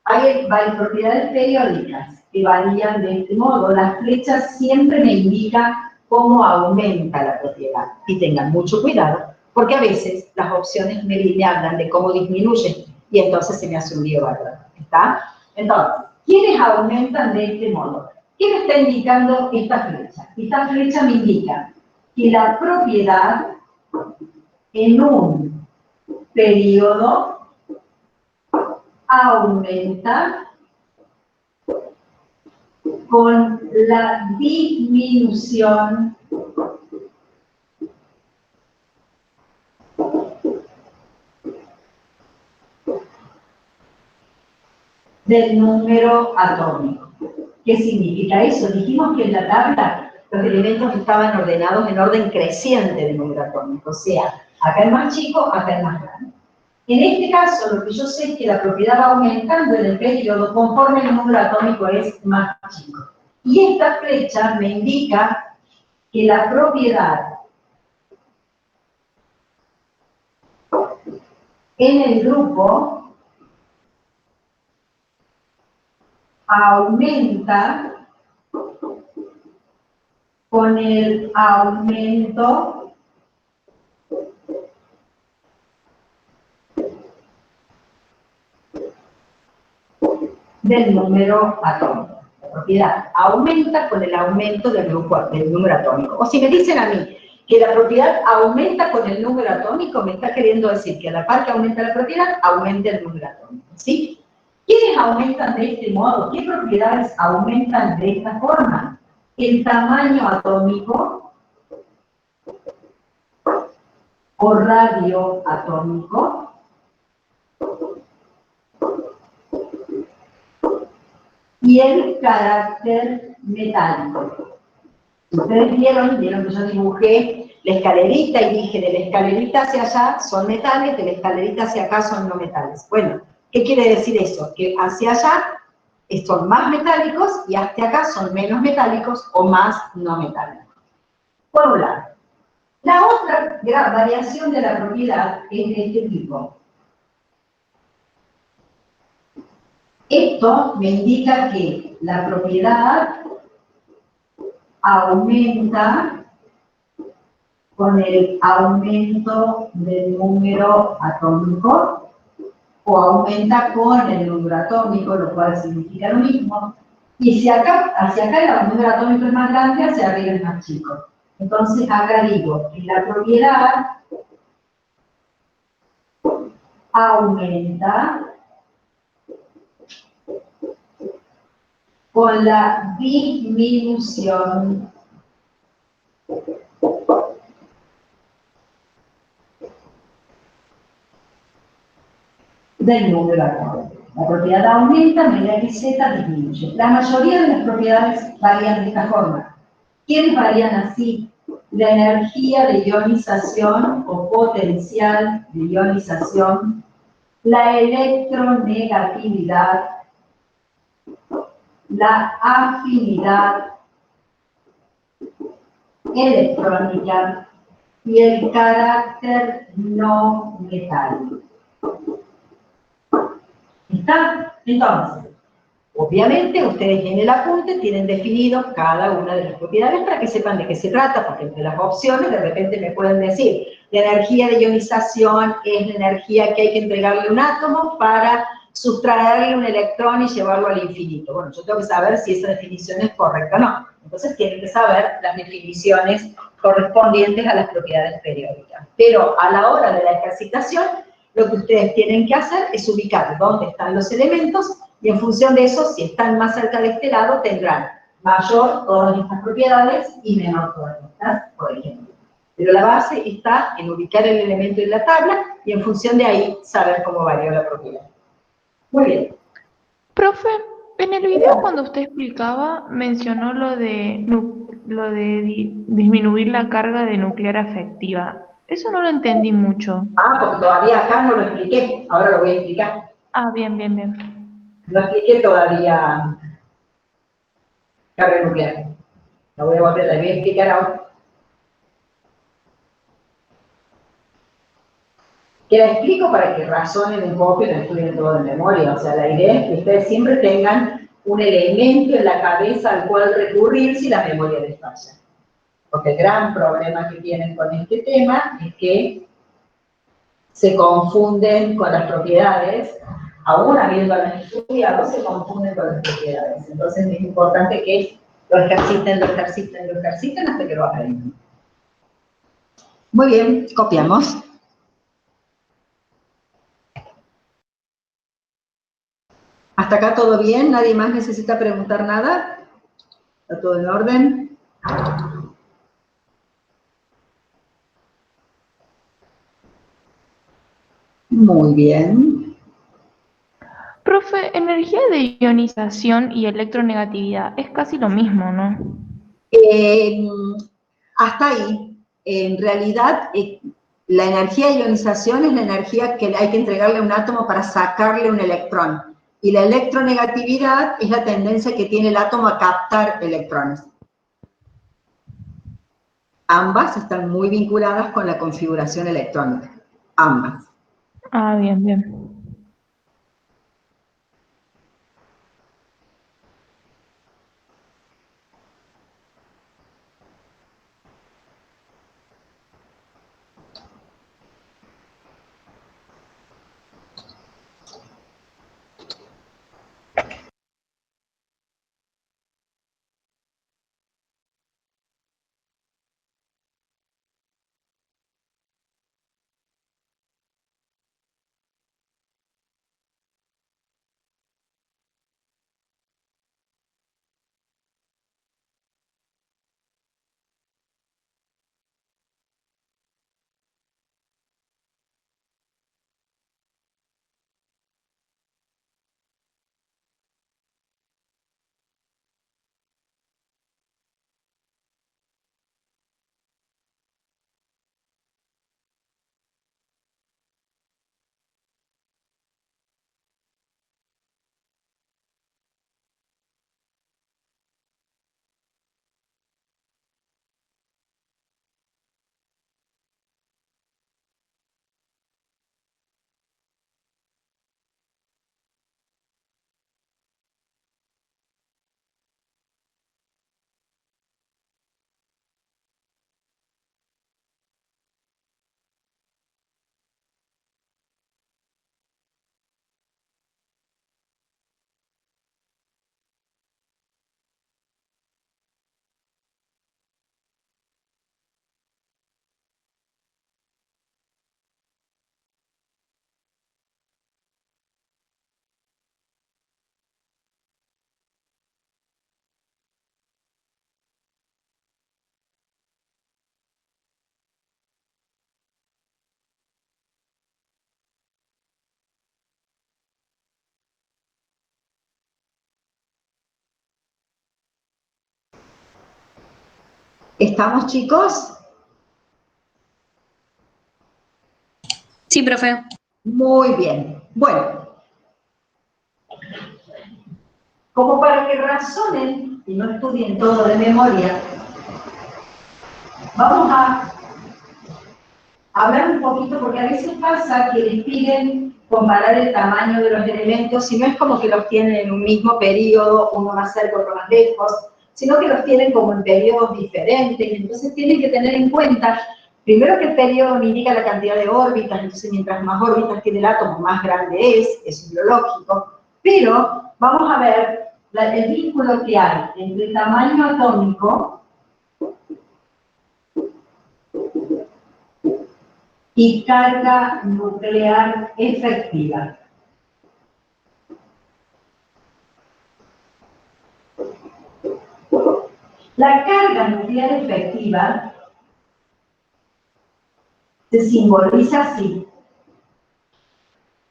Hay propiedades periódicas que varían de este modo. Las flechas siempre me indican cómo aumenta la propiedad. Y tengan mucho cuidado, porque a veces las opciones me hablan de cómo disminuye, y entonces se me hace un lío bárbaro. ¿Está? Entonces, ¿quiénes aumentan de este modo? ¿Qué me está indicando esta flecha? Esta flecha me indica que la propiedad en un periodo aumenta con la disminución del número atómico. ¿Qué significa eso? Dijimos que en la tabla los elementos estaban ordenados en orden creciente de número atómico, o sea, acá es más chico, acá es más grande. En este caso, lo que yo sé es que la propiedad va aumentando en el periodo conforme el número atómico es más chico. Y esta flecha me indica que la propiedad en el grupo aumenta con el aumento del número atómico. La propiedad aumenta con el aumento del número atómico. O si me dicen a mí que la propiedad aumenta con el número atómico, me está queriendo decir que a la par que aumenta la propiedad, aumenta el número atómico, ¿sí? ¿Quiénes aumentan de este modo? ¿Qué propiedades aumentan de esta forma? el tamaño atómico o radioatómico y el carácter metálico. Ustedes vieron que yo dibujé la escalerita y dije de la escalerita hacia allá son metales, de la escalerita hacia acá son no metales. Bueno, ¿qué quiere decir eso? Que hacia allá son más metálicos y hacia acá son menos metálicos o más no metálicos. Por un lado. La otra gran variación de la propiedad es de este tipo. Esto me indica que la propiedad aumenta con el aumento del número atómico o aumenta con el número atómico, lo cual significa lo mismo. Y si acá, hacia acá el número atómico es más grande, hacia arriba es más chico. Entonces acá digo que la propiedad aumenta con la disminución del número atómico. La propiedad aumenta, medida que Z disminuye. La mayoría de las propiedades varían de esta forma. ¿Quiénes varían así? La energía de ionización o potencial de ionización, la electronegatividad, la afinidad electrónica y el carácter no metálico. ¿Está? Entonces, obviamente ustedes en el apunte tienen definido cada una de las propiedades para que sepan de qué se trata, porque entre las opciones de repente me pueden decir, la energía de ionización es la energía que hay que entregarle a un átomo para sustraerle un electrón y llevarlo al infinito. Bueno, yo tengo que saber si esa definición es correcta o no. Entonces tienen que saber las definiciones correspondientes a las propiedades periódicas. Pero a la hora de la ejercitación, lo que ustedes tienen que hacer es ubicar dónde están los elementos y en función de eso, si están más cerca de este lado, tendrán mayor todas estas propiedades y menor todas estas, por ejemplo. Pero la base está en ubicar el elemento en la tabla y en función de ahí saber cómo varió la propiedad. Muy bien. Profe, en el video cuando usted explicaba, mencionó disminuir la carga de nuclear afectiva. Eso no lo entendí mucho. Ah, porque todavía acá no lo expliqué, ahora lo voy a explicar. Ah, bien, bien, bien. No expliqué todavía carga nuclear. La voy a explicar ahora. Que la explico para que razonen un poco y no estudien todo de memoria. O sea, la idea es que ustedes siempre tengan un elemento en la cabeza al cual recurrir si la memoria les falla. Porque el gran problema que tienen con este tema es que se confunden con las propiedades, aún habiéndolas estudiado, se confunden con las propiedades. Entonces es importante que lo ejerciten hasta que lo aprendan. Muy bien, copiamos. ¿Hasta acá todo bien? ¿Nadie más necesita preguntar nada? ¿Está todo en orden? Muy bien. Profe, energía de ionización y electronegatividad es casi lo mismo, ¿no? Hasta ahí. En realidad, la energía de ionización es la energía que hay que entregarle a un átomo para sacarle un electrón. Y la electronegatividad es la tendencia que tiene el átomo a captar electrones. Ambas están muy vinculadas con la configuración electrónica. Ambas. Ah, bien, bien. ¿Estamos, chicos? Sí, profe. Muy bien. Bueno, como para que razonen y no estudien todo de memoria, vamos a hablar un poquito, porque a veces pasa que les piden comparar el tamaño de los elementos, y no es como que los tienen en un mismo periodo, uno más cerca, otro más lejos, sino que los tienen como en periodos diferentes, entonces tienen que tener en cuenta, primero que el periodo me indica la cantidad de órbitas, entonces mientras más órbitas tiene el átomo, más grande es, eso es lo lógico, pero vamos a ver el vínculo que hay entre el tamaño atómico y carga nuclear efectiva. La carga nuclear efectiva se simboliza así.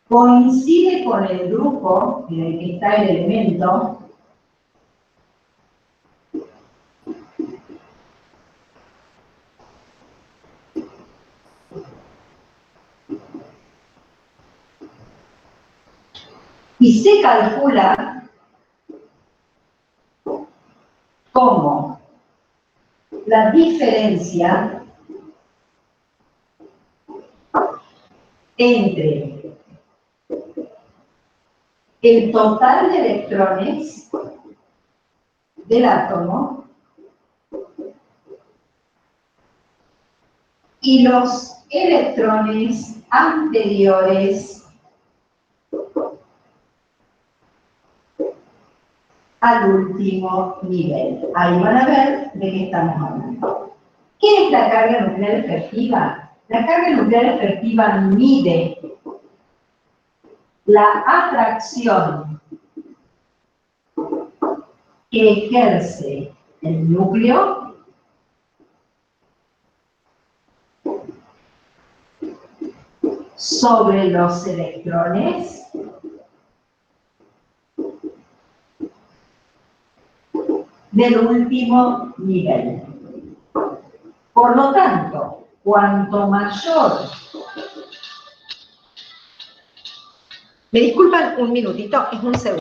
Coincide con el grupo en el que está el elemento y se calcula como la diferencia entre el total de electrones del átomo y los electrones anteriores al último nivel. Ahí van a ver de qué estamos hablando. ¿Qué es la carga nuclear efectiva? La carga nuclear efectiva mide la atracción que ejerce el núcleo sobre los electrones del último nivel. Por lo tanto, cuanto mayor... ¿Me disculpan un minutito? Es un segundo.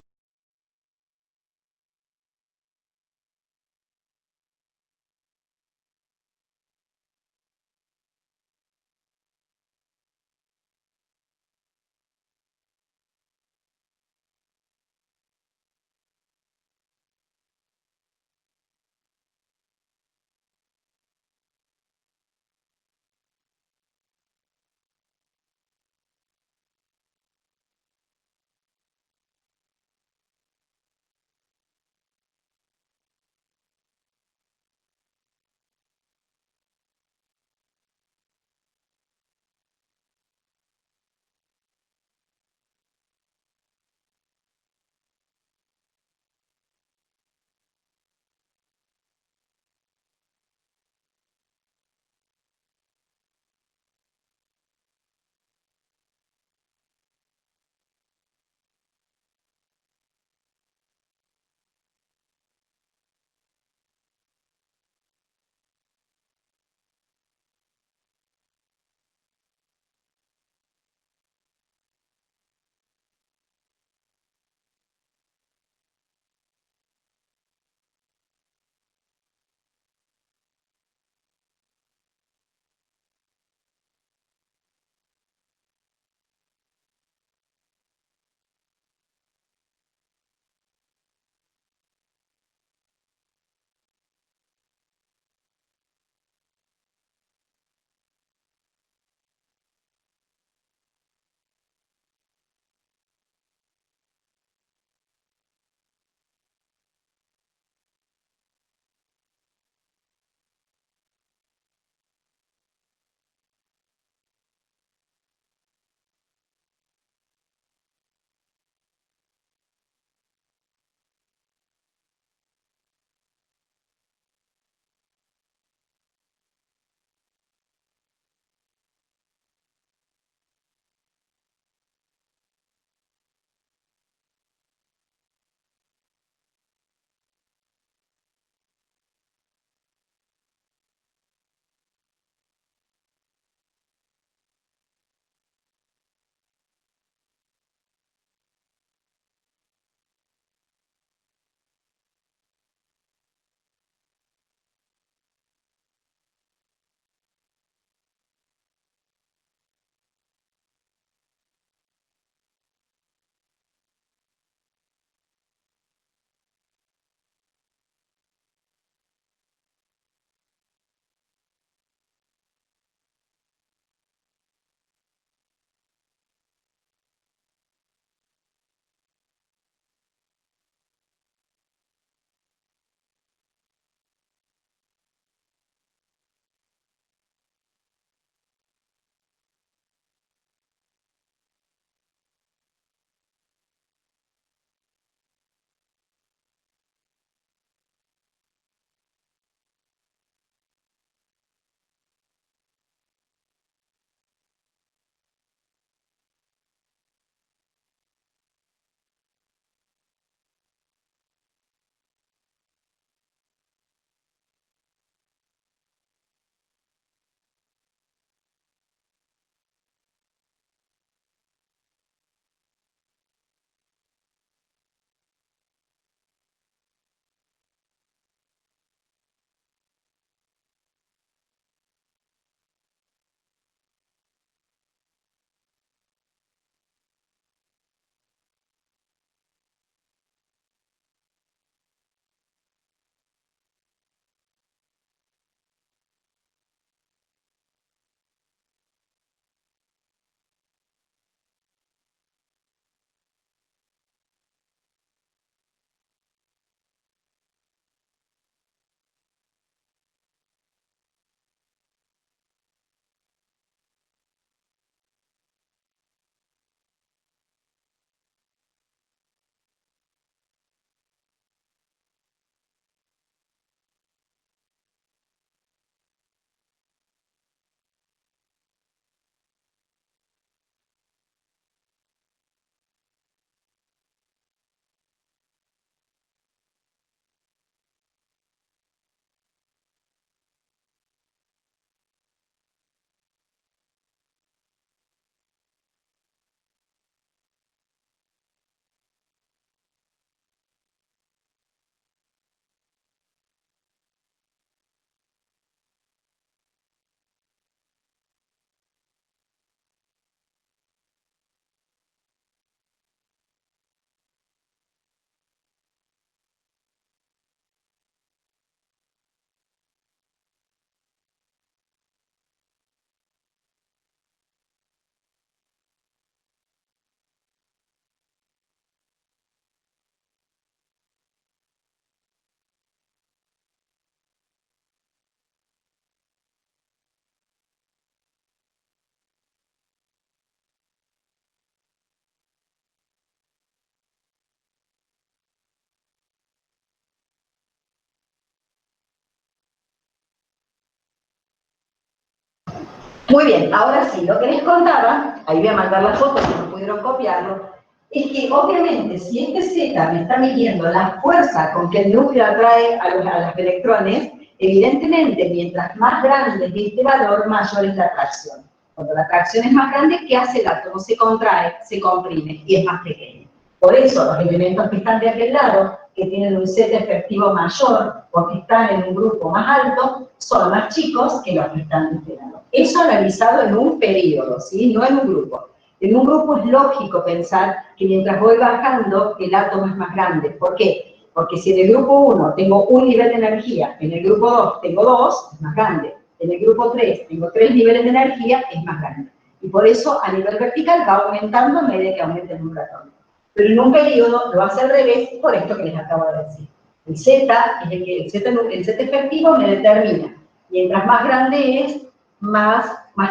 Muy bien, ahora sí, lo que les contaba, ahí voy a mandar la foto si no pudieron copiarlo, es que obviamente si este Z me está midiendo la fuerza con que el núcleo atrae a los electrones, evidentemente mientras más grande es este valor, mayor es la atracción. Cuando la atracción es más grande, ¿qué hace el átomo? Se contrae, se comprime y es más pequeño. Por eso los elementos que están de aquel lado, que tienen un Z efectivo mayor o que están en un grupo más alto, son más chicos que los que están de este lado. Eso analizado en un periodo, ¿sí? No en un grupo. En un grupo es lógico pensar que mientras voy bajando, el átomo es más grande. ¿Por qué? Porque si en el grupo 1 tengo un nivel de energía, en el grupo 2 tengo 2, es más grande. En el grupo 3 tengo 3 niveles de energía, es más grande. Y por eso a nivel vertical va aumentando a medida que aumenta el número atómico. Pero en un periodo lo hace al revés, por esto que les acabo de decir. El Z es el Z efectivo me determina. Mientras más grande es, más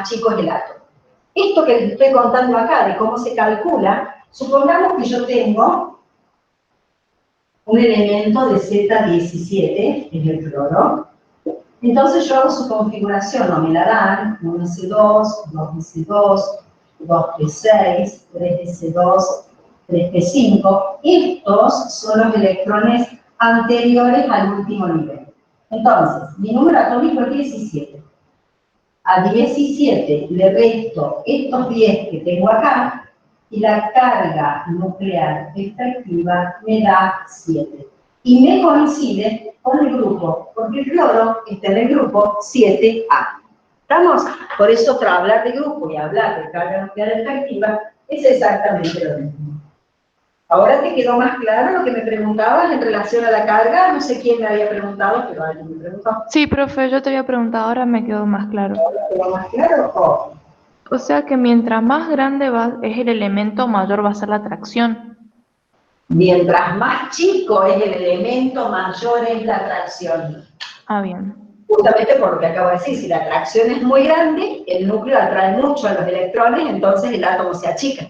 chico es el átomo. Esto que les estoy contando acá, de cómo se calcula, supongamos que yo tengo un elemento de Z17, es el cloro. Entonces yo hago su configuración, o me la dan, 1S2, 2S2, 2P6, 3S2, 3P5. Estos son los electrones anteriores al último nivel. Entonces, mi número atómico es 17. A 17 le resto estos 10 que tengo acá, y la carga nuclear efectiva me da 7. Y me coincide con el grupo, porque el cloro está en el grupo 7A. ¿Estamos? Por eso, para hablar de grupo y hablar de carga nuclear efectiva, es exactamente lo mismo. ¿Ahora te quedó más claro lo que me preguntabas en relación a la carga? No sé quién me había preguntado, pero alguien me preguntó. Sí, profe, yo te había preguntado, ahora me quedó más claro. ¿Ahora quedó más claro? Oh. O sea que mientras más grande es el elemento, mayor va a ser la atracción. Mientras más chico es el elemento, mayor es la atracción. Ah, bien. Justamente por lo que acabo de decir, si la atracción es muy grande, el núcleo atrae mucho a los electrones, entonces el átomo se achica.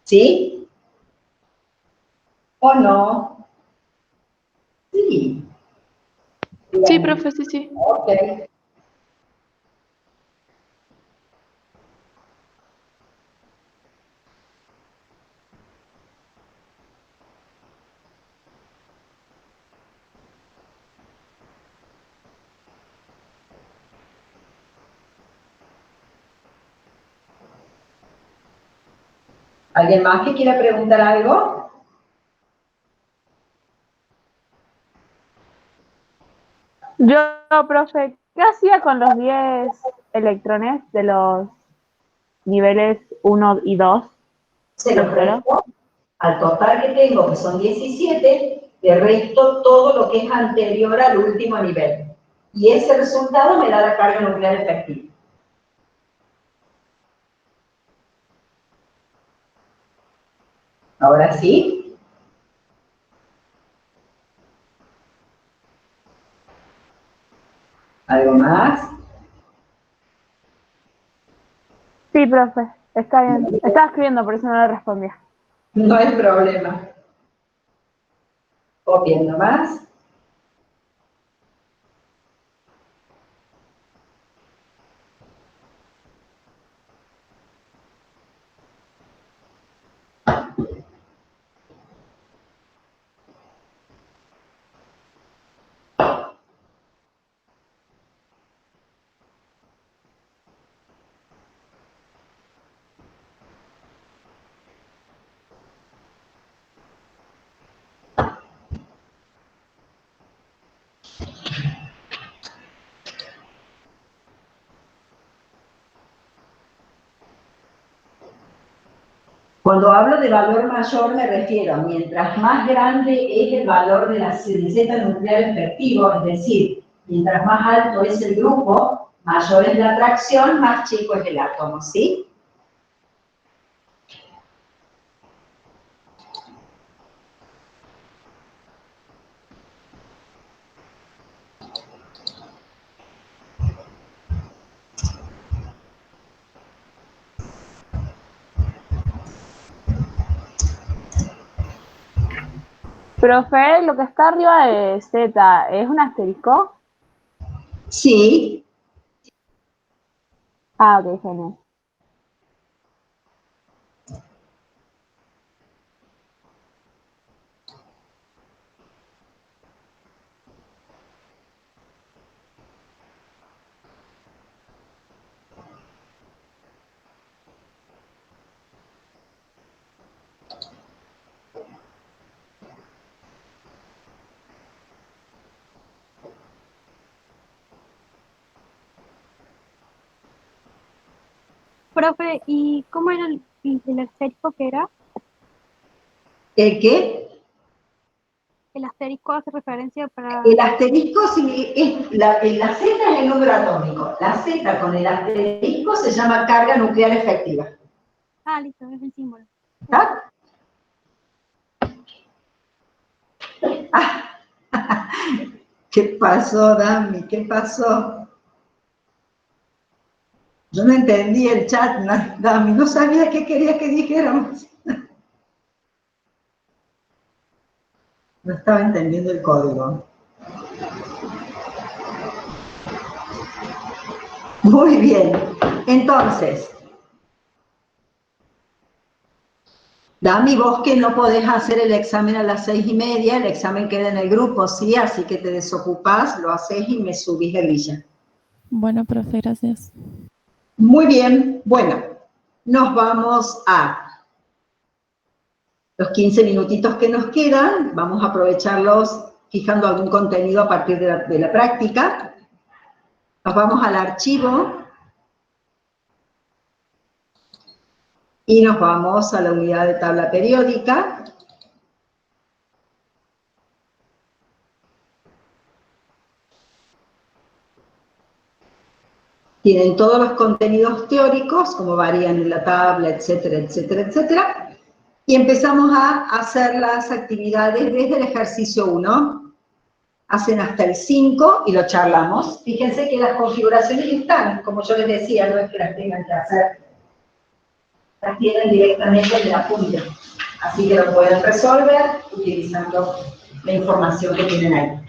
¿Sí? ¿O no? Sí. Sí, profe, sí, sí. Ok. ¿Alguien más que quiera preguntar algo? Yo, profe, ¿qué hacía con los 10 electrones de los niveles 1 y 2? Se los resto al total que tengo, que son 17, le resto todo lo que es anterior al último nivel. Y ese resultado me da la carga nuclear efectiva. Ahora sí. ¿Algo más? Sí, profe, está bien. Estaba escribiendo, por eso no le respondía. No hay problema. Copien nomás. Cuando hablo de valor mayor me refiero a mientras más grande es el valor de la Z nuclear efectivo, es decir, mientras más alto es el grupo, mayor es la atracción, más chico es el átomo, ¿sí? Profe, lo que está arriba de Z, ¿es un asterisco? Sí, Ah, ok, genial. Profe, ¿y cómo era el asterisco que era? ¿El qué? El asterisco hace referencia para... El asterisco, sí, la Z es el número atómico. La Z con el asterisco se llama carga nuclear efectiva. Ah, listo, es el símbolo. ¿Está? ¿Qué pasó, Dami? ¿Qué pasó? Yo no entendí el chat, Dami. No sabía qué quería que dijéramos. No estaba entendiendo el código. Muy bien. Entonces, Dami, vos que no podés hacer el examen a las 6:30, el examen queda en el grupo, ¿sí? Así que te desocupás, lo haces y me subís el villa. Bueno, profe, gracias. Muy bien. Bueno, nos vamos a los 15 minutitos que nos quedan. Vamos a aprovecharlos fijando algún contenido a partir de la práctica. Nos vamos al archivo y nos vamos a la unidad de tabla periódica. Tienen todos los contenidos teóricos, como varían en la tabla, etcétera, etcétera, etcétera. Y empezamos a hacer las actividades desde el ejercicio 1. Hacen hasta el 5 y lo charlamos. Fíjense que las configuraciones están, como yo les decía, no es que las tengan que hacer, las tienen directamente de la punta. Así que lo pueden resolver utilizando la información que tienen ahí.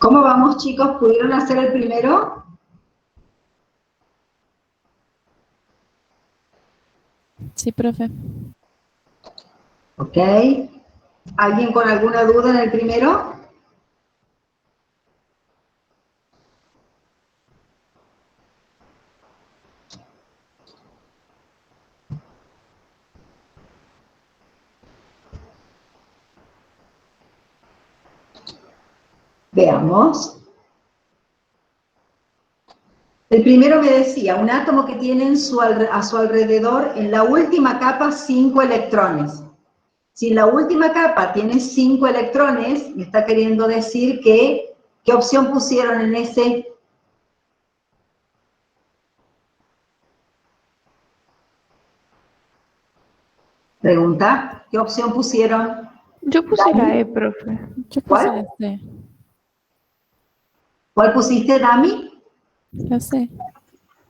¿Cómo vamos, chicos? ¿Pudieron hacer el primero? Sí, profe. Ok. ¿Alguien con alguna duda en el primero? Veamos. El primero me decía, un átomo que tiene a su alrededor en la última capa 5 electrones. Si la última capa tiene 5 electrones, me está queriendo decir que, ¿qué opción pusieron en ese? Pregunta, ¿qué opción pusieron? Yo puse la E, profe. Yo puse ¿Cuál? la C. ¿Cuál pusiste, Dami? La C.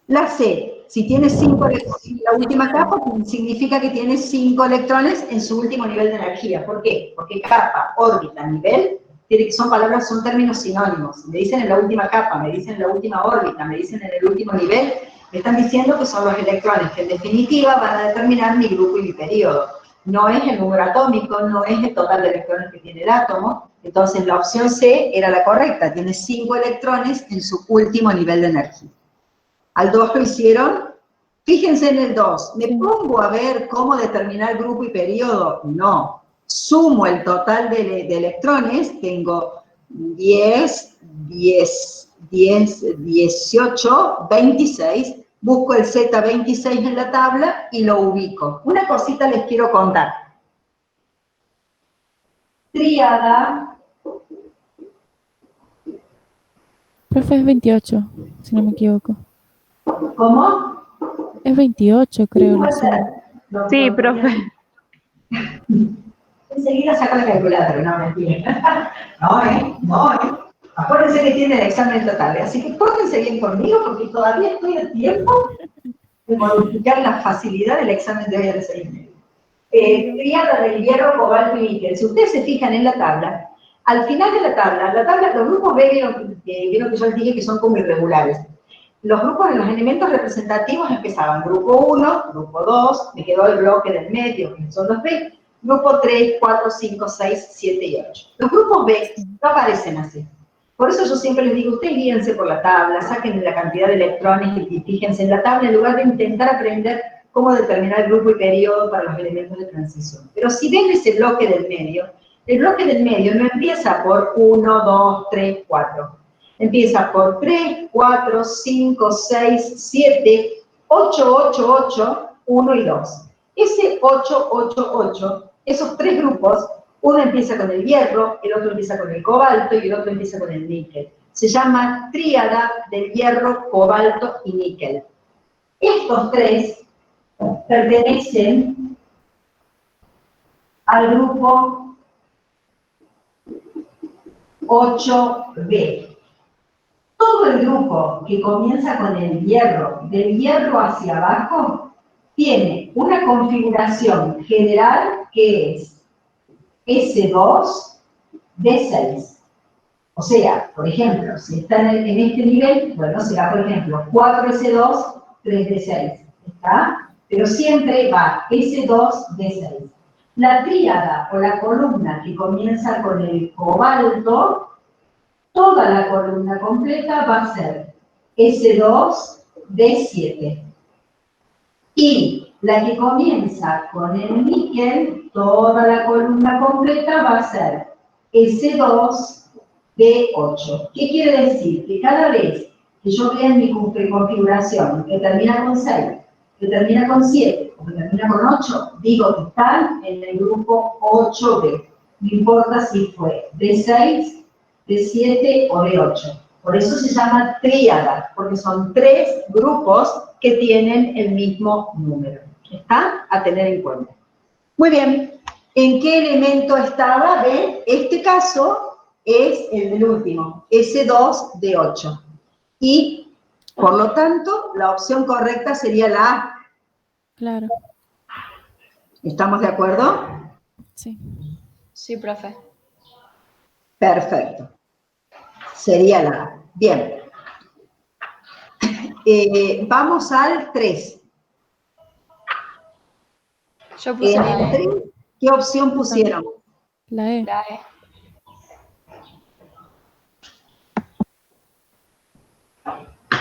La C. Si tiene 5 electrones en la última capa, significa que tiene 5 electrones en su último nivel de energía. ¿Por qué? Porque capa, órbita, nivel, son términos sinónimos. Me dicen en la última capa, me dicen en la última órbita, me dicen en el último nivel, me están diciendo que son los electrones que en definitiva van a determinar mi grupo y mi periodo. No es el número atómico, no es el total de electrones que tiene el átomo. Entonces la opción C era la correcta, tiene 5 electrones en su último nivel de energía. Al 2 lo hicieron. Fíjense en el 2. ¿Me pongo a ver cómo determinar grupo y periodo? No. Sumo el total de electrones. Tengo 10, 18, 26. Busco el Z26 en la tabla y lo ubico. Una cosita les quiero contar. Tríada. Profe, es 28, si no me equivoco. ¿Cómo? Es 28, creo. Puede La ser. suma. Sí, profe. Enseguida saco la calculadora, no, mentira. No. Acuérdense que tiene el examen total, así que pórtense bien conmigo porque todavía estoy a tiempo de modificar la facilidad del examen de hoy a las 6:30. Tríada del hierro, cobalto y níquel. Si ustedes se fijan en la tabla, al final de la tabla, los grupos B, vieron que yo les dije que son como irregulares. Los grupos de los elementos representativos empezaban grupo 1, grupo 2, me quedó el bloque del medio, que son los B, grupo 3, 4, 5, 6, 7 y 8. Los grupos B no aparecen así. Por eso yo siempre les digo, ustedes guíense por la tabla, saquen la cantidad de electrones y fíjense en la tabla en lugar de intentar aprender cómo determinar grupo y periodo para los elementos de transición. Pero si ven ese bloque del medio, el bloque del medio no empieza por 1, 2, 3, 4. Empieza por 3, 4, 5, 6, 7, 8, 8, 8, 1 y 2. Ese 8, 8, 8, esos tres grupos, uno empieza con el hierro, el otro empieza con el cobalto y el otro empieza con el níquel. Se llama tríada del hierro, cobalto y níquel. Estos tres pertenecen al grupo 8B. Todo el grupo que comienza con el hierro, del hierro hacia abajo, tiene una configuración general que es S2D6. O sea, por ejemplo, si está en este nivel, bueno, será, por ejemplo, 4S2, 3D6. ¿Está? Pero siempre va S2D6. La tríada o la columna que comienza con el cobalto, toda la columna completa va a ser S2D7. Y la que comienza con el níquel, toda la columna completa va a ser S2D8. ¿Qué quiere decir? Que cada vez que yo vea en mi configuración que termina con 6, que termina con 7 o que termina con 8, digo que están en el grupo 8B. No importa si fue D6, D7 o D8. Por eso se llama tríada, porque son tres grupos que tienen el mismo número. ¿Está? A tener en cuenta. Muy bien. ¿En qué elemento estaba? ¿Ven? Este caso es el del último, S2D8. Y, por lo tanto, la opción correcta sería la A. Claro. ¿Estamos de acuerdo? Sí. Sí, profe. Perfecto. Sería la A. Bien. Vamos al 3. Yo puse En la el E. 3, ¿qué opción pusieron? La E. La E.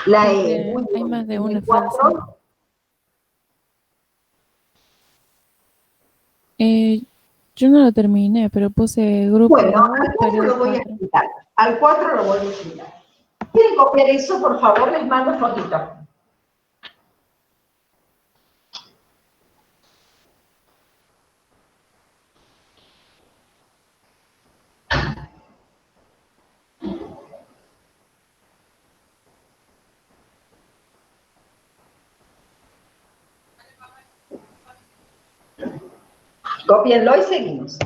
La E. Porque Muy hay bien. más de En una el 4, falsa. Yo no lo terminé, pero puse grupo bueno, 2, al 4 periodo lo voy a 4. explicar. Al 4 lo voy a explicar. ¿Quieren copiar eso? Por favor, les mando fotito. Cópienlo y seguimos.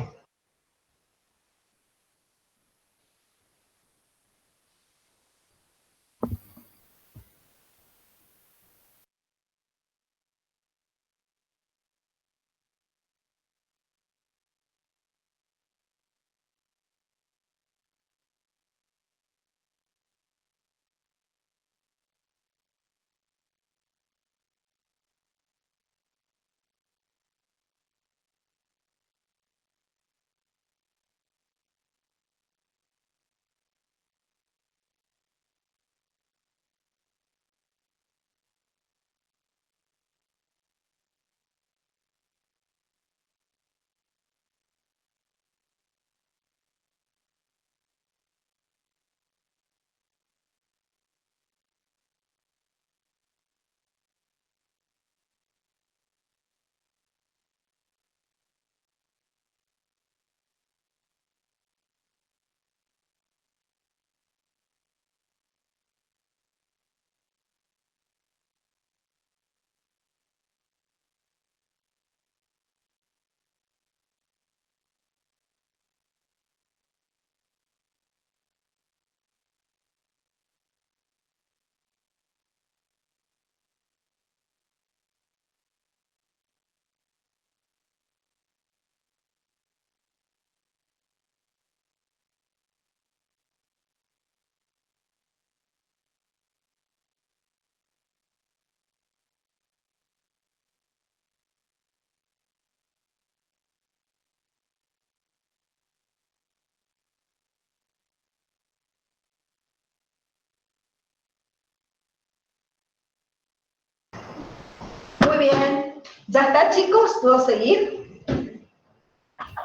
Muy bien. ¿Ya está, chicos? ¿Puedo seguir?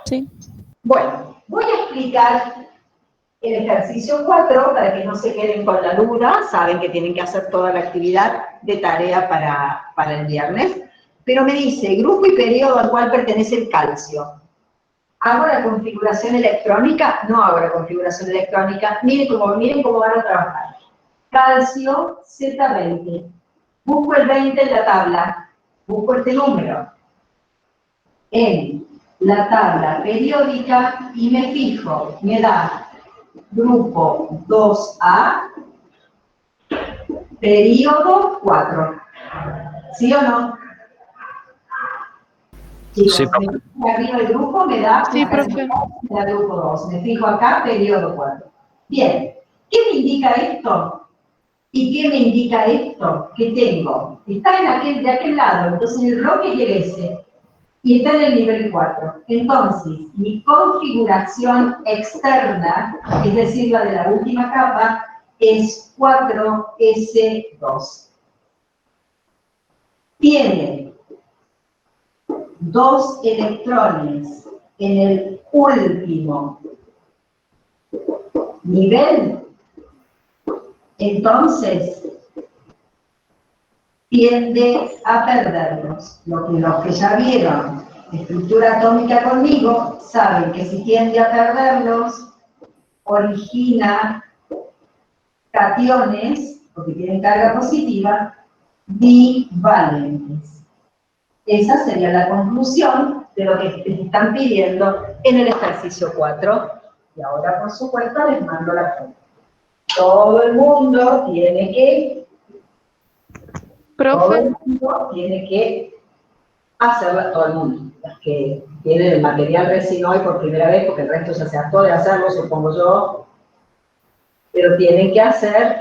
Sí. Bueno, voy a explicar el ejercicio 4 para que no se queden con la duda. Saben que tienen que hacer toda la actividad de tarea para el viernes. Pero me dice, grupo y periodo al cual pertenece el calcio. ¿Hago la configuración electrónica? No hago la configuración electrónica. Miren cómo van a trabajar. Calcio Z20. Busco el 20 en la tabla. Busco este número en la tabla periódica y me fijo, me da grupo 2A, periodo 4. ¿Sí o no? Chicos, Sí, me profe. fijo arriba el grupo, me da, Sí, profe. me da grupo 2. Me fijo acá, periodo 4. Bien, ¿qué me indica esto? ¿Y qué me indica esto? Que tengo, está de aquel lado, entonces el bloque quiere ese, y está en el nivel 4. Entonces, mi configuración externa, es decir, la de la última capa, es 4S2. Tiene 2 electrones en el último nivel, entonces tiende a perderlos. Los que ya vieron estructura atómica conmigo saben que si tiende a perderlos, origina cationes, porque tienen carga positiva, bivalentes. Esa sería la conclusión de lo que te están pidiendo en el ejercicio 4. Y ahora, por supuesto, les mando la foto. Todo el mundo tiene que Profe, hacerla, todo el mundo. Las que tienen el material recién hoy por primera vez, porque el resto ya se hartó de hacerlo, supongo yo. pero tienen que hacer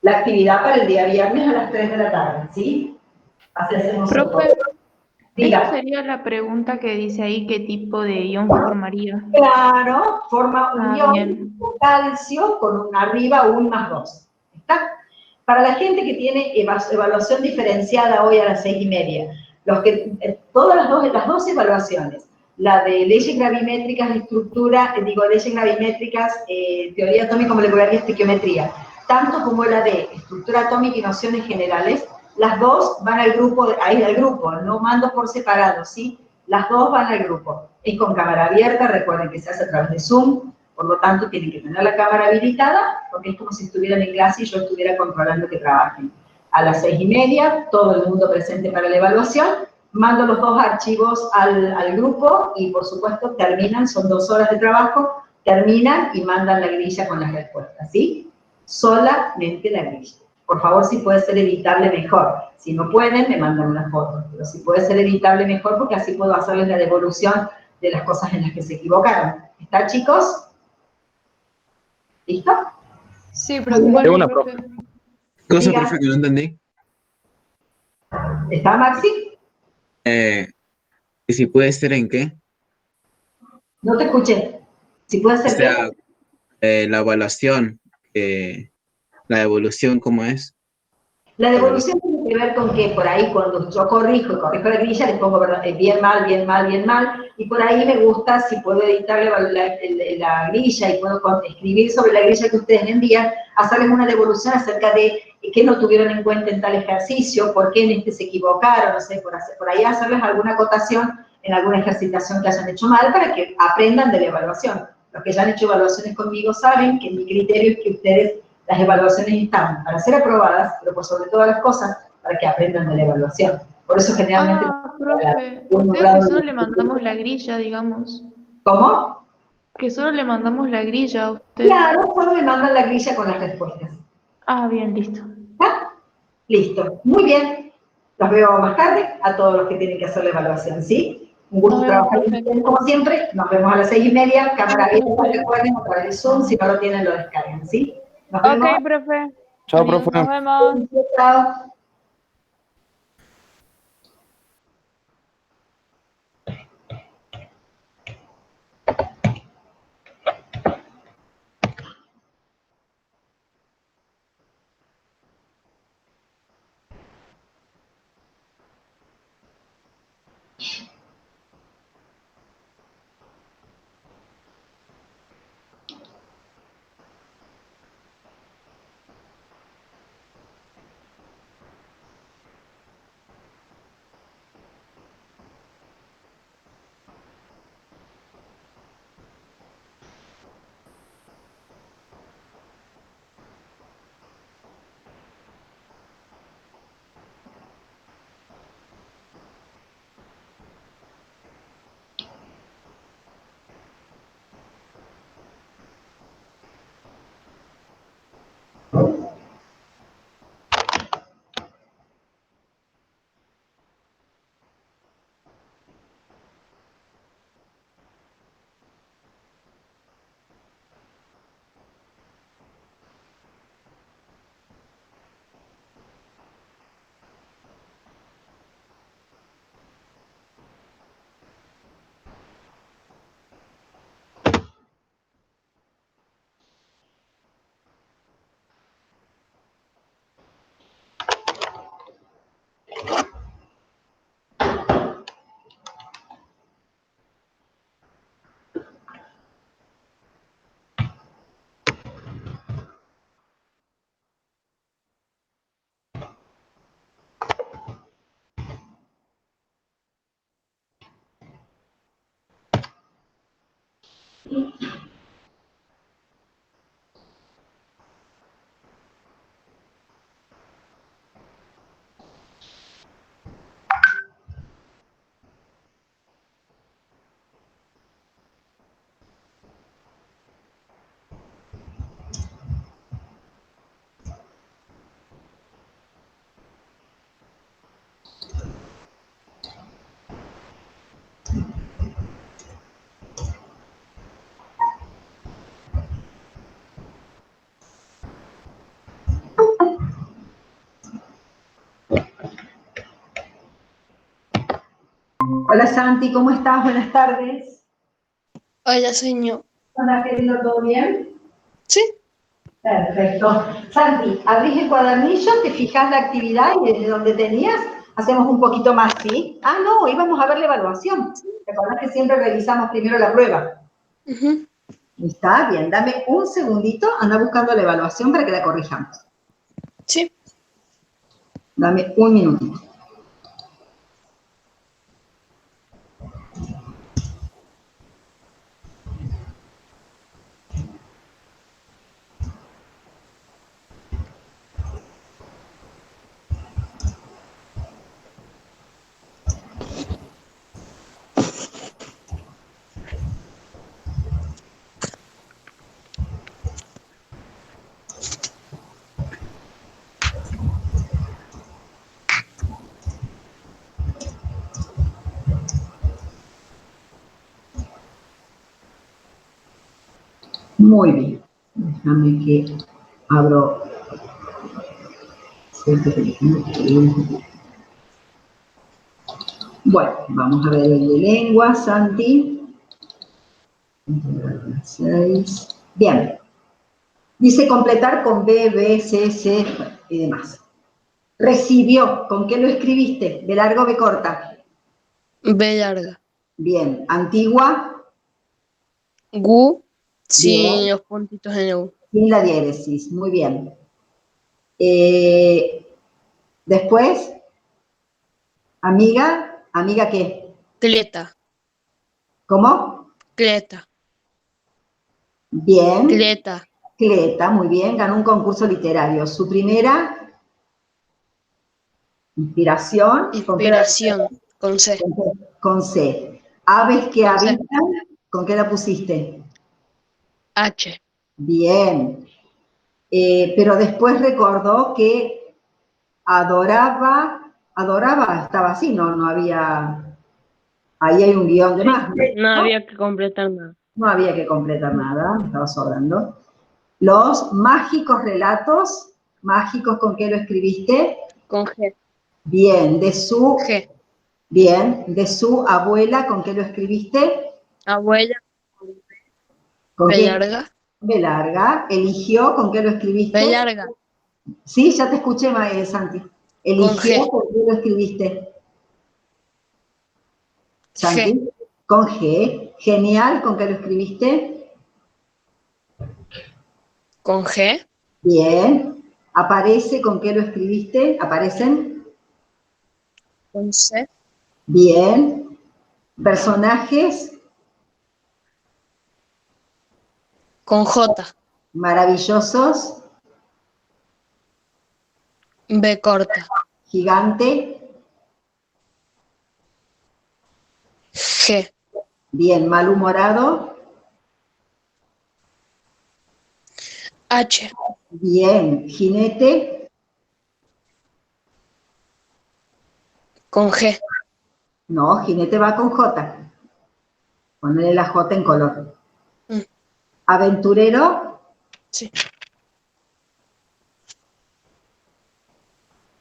la actividad para el día viernes a las 3 de la tarde, ¿sí? Así hacemos todo. Profe, esta Diga. sería la pregunta que dice ahí, ¿qué tipo de ion formaría? Claro, forma un ion Bien. calcio con un arriba un más 2. ¿Está? Para la gente que tiene evaluación diferenciada hoy a las 6:30, todas las dos evaluaciones, la de leyes gravimétricas de estructura, leyes gravimétricas, teoría atómica, molecular y estequiometría, tanto como la de estructura atómica y nociones generales, las dos van al grupo, no mando por separado, ¿sí? Las dos van al grupo. Es con cámara abierta, recuerden que se hace a través de Zoom, por lo tanto tienen que tener la cámara habilitada, porque es como si estuvieran en clase y yo estuviera controlando que trabajen. A las 6:30, todo el mundo presente para la evaluación, mando los dos archivos al grupo y por supuesto terminan, son 2 horas de trabajo, terminan y mandan la grilla con las respuestas, ¿sí? Solamente la grilla. Por favor, si puede ser editable, mejor. Si no pueden, me mandan una foto. Pero si puede ser editable, mejor, porque así puedo hacerles la devolución de las cosas en las que se equivocaron. ¿Está, chicos? ¿Listo? Sí, profe. De una, profe. Cosa, Diga. profe, que no entendí. ¿Está, Maxi? ¿Y si puede ser en qué? No te escuché. Si puede O ser qué. sea, la evaluación, la evolución, ¿cómo es? La devolución tiene que ver con que por ahí cuando yo corrijo la grilla, les pongo bien mal, bien mal, bien mal, y por ahí me gusta, si puedo editar la grilla y puedo escribir sobre la grilla que ustedes me envían, hacerles una devolución acerca de qué no tuvieron en cuenta en tal ejercicio, por qué en este se equivocaron, no sé, por ahí hacerles alguna acotación en alguna ejercitación que hayan hecho mal para que aprendan de la evaluación. Los que ya han hecho evaluaciones conmigo saben que mi criterio es que ustedes las evaluaciones están para ser aprobadas, pero por sobre todas las cosas, para que aprendan de la evaluación. Por eso generalmente... Profe, ustedes que solo le mandamos la grilla, digamos. ¿Cómo? Que solo le mandamos la grilla a usted. Claro, solo me mandan la grilla con las respuestas. Bien, listo. ¿Está? Listo. Muy bien. Los veo más tarde a todos los que tienen que hacer la evaluación, ¿sí? Un gusto Nos vemos, trabajar con profe. ustedes como siempre. Nos vemos a las 6:30. Cámara abierta, profe. recuerden, a través de Zoom. Si no lo tienen, lo descargan, ¿sí? Nos Ok, vemos. profe. Chao, Adiós. profe. Nos vemos. Chao. Hola Santi, ¿cómo estás? Buenas tardes. Hola, señor. Hola, querido, ¿todo bien? Sí. Perfecto. Santi, abrís el cuadernillo, te fijas la actividad y desde donde tenías hacemos un poquito más, ¿sí? Ah, no, íbamos a ver la evaluación. ¿Te acordás que siempre revisamos primero la prueba? Ujú. Está bien, dame un segundito, anda buscando la evaluación para que la corrijamos. Sí. Dame un minutito. Muy bien. Déjame que abro. Bueno, vamos a ver el de lengua, Santi. 6. Bien. Dice completar con B, B, C, C y demás. Recibió, ¿con qué lo escribiste? ¿De largo o B corta? B larga. Bien. Antigua, Gu, bien. sin los puntitos en la U. Sin la diéresis, muy bien. Después, amiga, ¿amiga qué? Cleta. ¿Cómo? Cleta. Bien. Cleta. Cleta, muy bien, ganó un concurso literario. Su primera inspiración, Inspiración. Con C. con C. Aves que Con C. habitan, ¿con qué la pusiste? H. Bien. Pero después recordó que adoraba, estaba así, no había, ahí hay un guión de más, No ¿no? había que completar nada. No había que completar nada, me estaba sobrando. Los mágicos relatos, mágicos, ¿con qué lo escribiste? Con G. Bien, G. bien, de su abuela, ¿con qué lo escribiste? Abuela. ¿Con B qué? larga. B larga. Eligió, ¿con qué lo escribiste? B larga. Sí, ya te escuché, Santi. Con Eligió, G. ¿con qué lo escribiste? G. Santi. Con G. Genial, ¿con qué lo escribiste? Con G. Bien. Aparece, ¿con qué lo escribiste? ¿Aparecen? Con C. Bien. Personajes Con J. maravillosos, B corta. gigante, G. bien, malhumorado, H. bien, jinete, Con G. no, jinete va con J, ponle la J en color. Mm. Aventurero, Sí.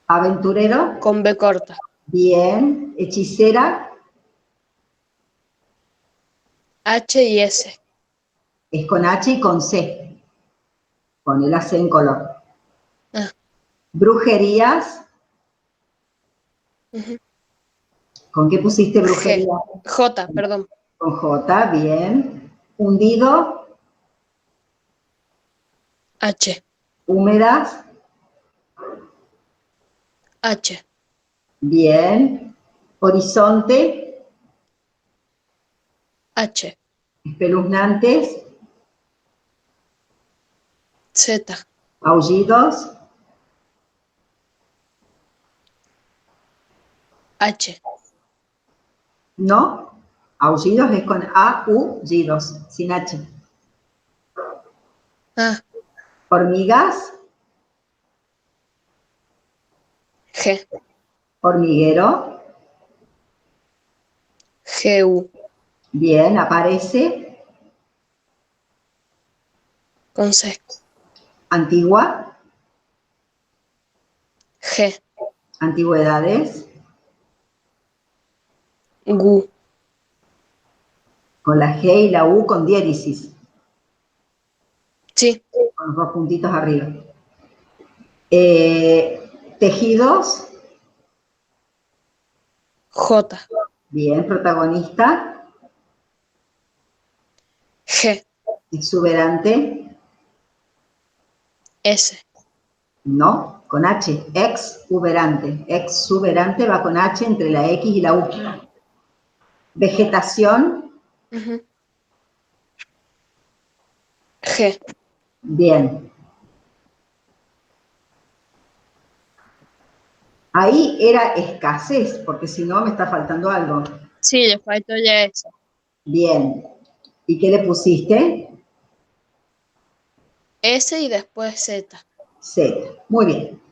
aventurero, Con B corta. bien, hechicera, H y S. es con H y con C, ponle la C en color. Ah. Brujerías, Ujú. ¿con qué pusiste G. brujería? J, perdón. Con J, bien. Hundido, H. húmedas, H. bien. Horizonte, H. espeluznantes, Z. aullidos, H. ¿no? Aullidos es con aullidos, sin H. Ah. Hormigas, G. hormiguero, GU. bien, aparece. Con C. Antigua, G. antigüedades, Gu. Con la G y la U con diéresis, Sí. con los dos puntitos arriba. Tejidos, J. bien, protagonista, G. exuberante, S. no, con H, exuberante. Exuberante va con H entre la X y la U. Vegetación, Ujú. G. bien. Ahí era escasez, porque si no me está faltando algo. Sí, le faltó ya eso. Bien. ¿Y qué le pusiste? S y después Z. Z. Muy bien.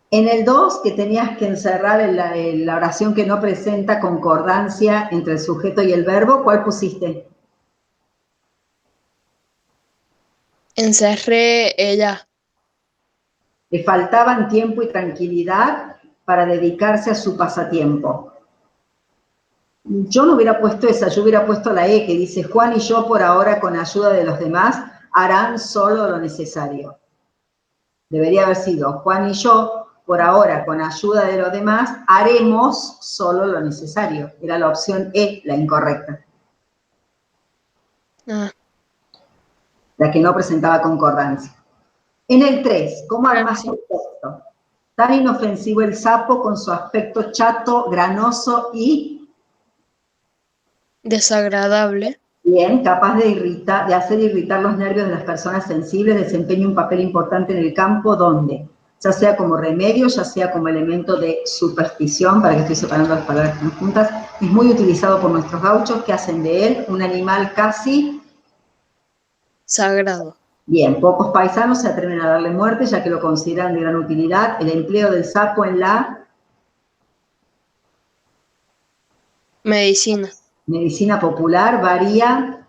En el 2, que tenías que encerrar en la oración que no presenta concordancia entre el sujeto y el verbo, ¿cuál pusiste? Encerré ella. Le faltaban tiempo y tranquilidad para dedicarse a su pasatiempo. Yo no hubiera puesto esa, yo hubiera puesto la E, que dice, Juan y yo por ahora, con ayuda de los demás, harán solo lo necesario. Debería haber sido, Juan y yo, por ahora, con ayuda de los demás, haremos solo lo necesario. Era la opción E, la incorrecta. Ah, La que no presentaba concordancia. En el 3, ¿cómo armas sí. el texto? Tan inofensivo el sapo con su aspecto chato, granoso y Desagradable. bien, capaz de hacer irritar los nervios de las personas sensibles, desempeña un papel importante en el campo, ¿dónde? Ya sea como remedio, ya sea como elemento de superstición, para que estoy separando las palabras que están juntas, es muy utilizado por nuestros gauchos, que hacen de él un animal casi... Sagrado. Bien, pocos paisanos se atreven a darle muerte, ya que lo consideran de gran utilidad. El empleo del sapo en la Medicina. medicina popular varía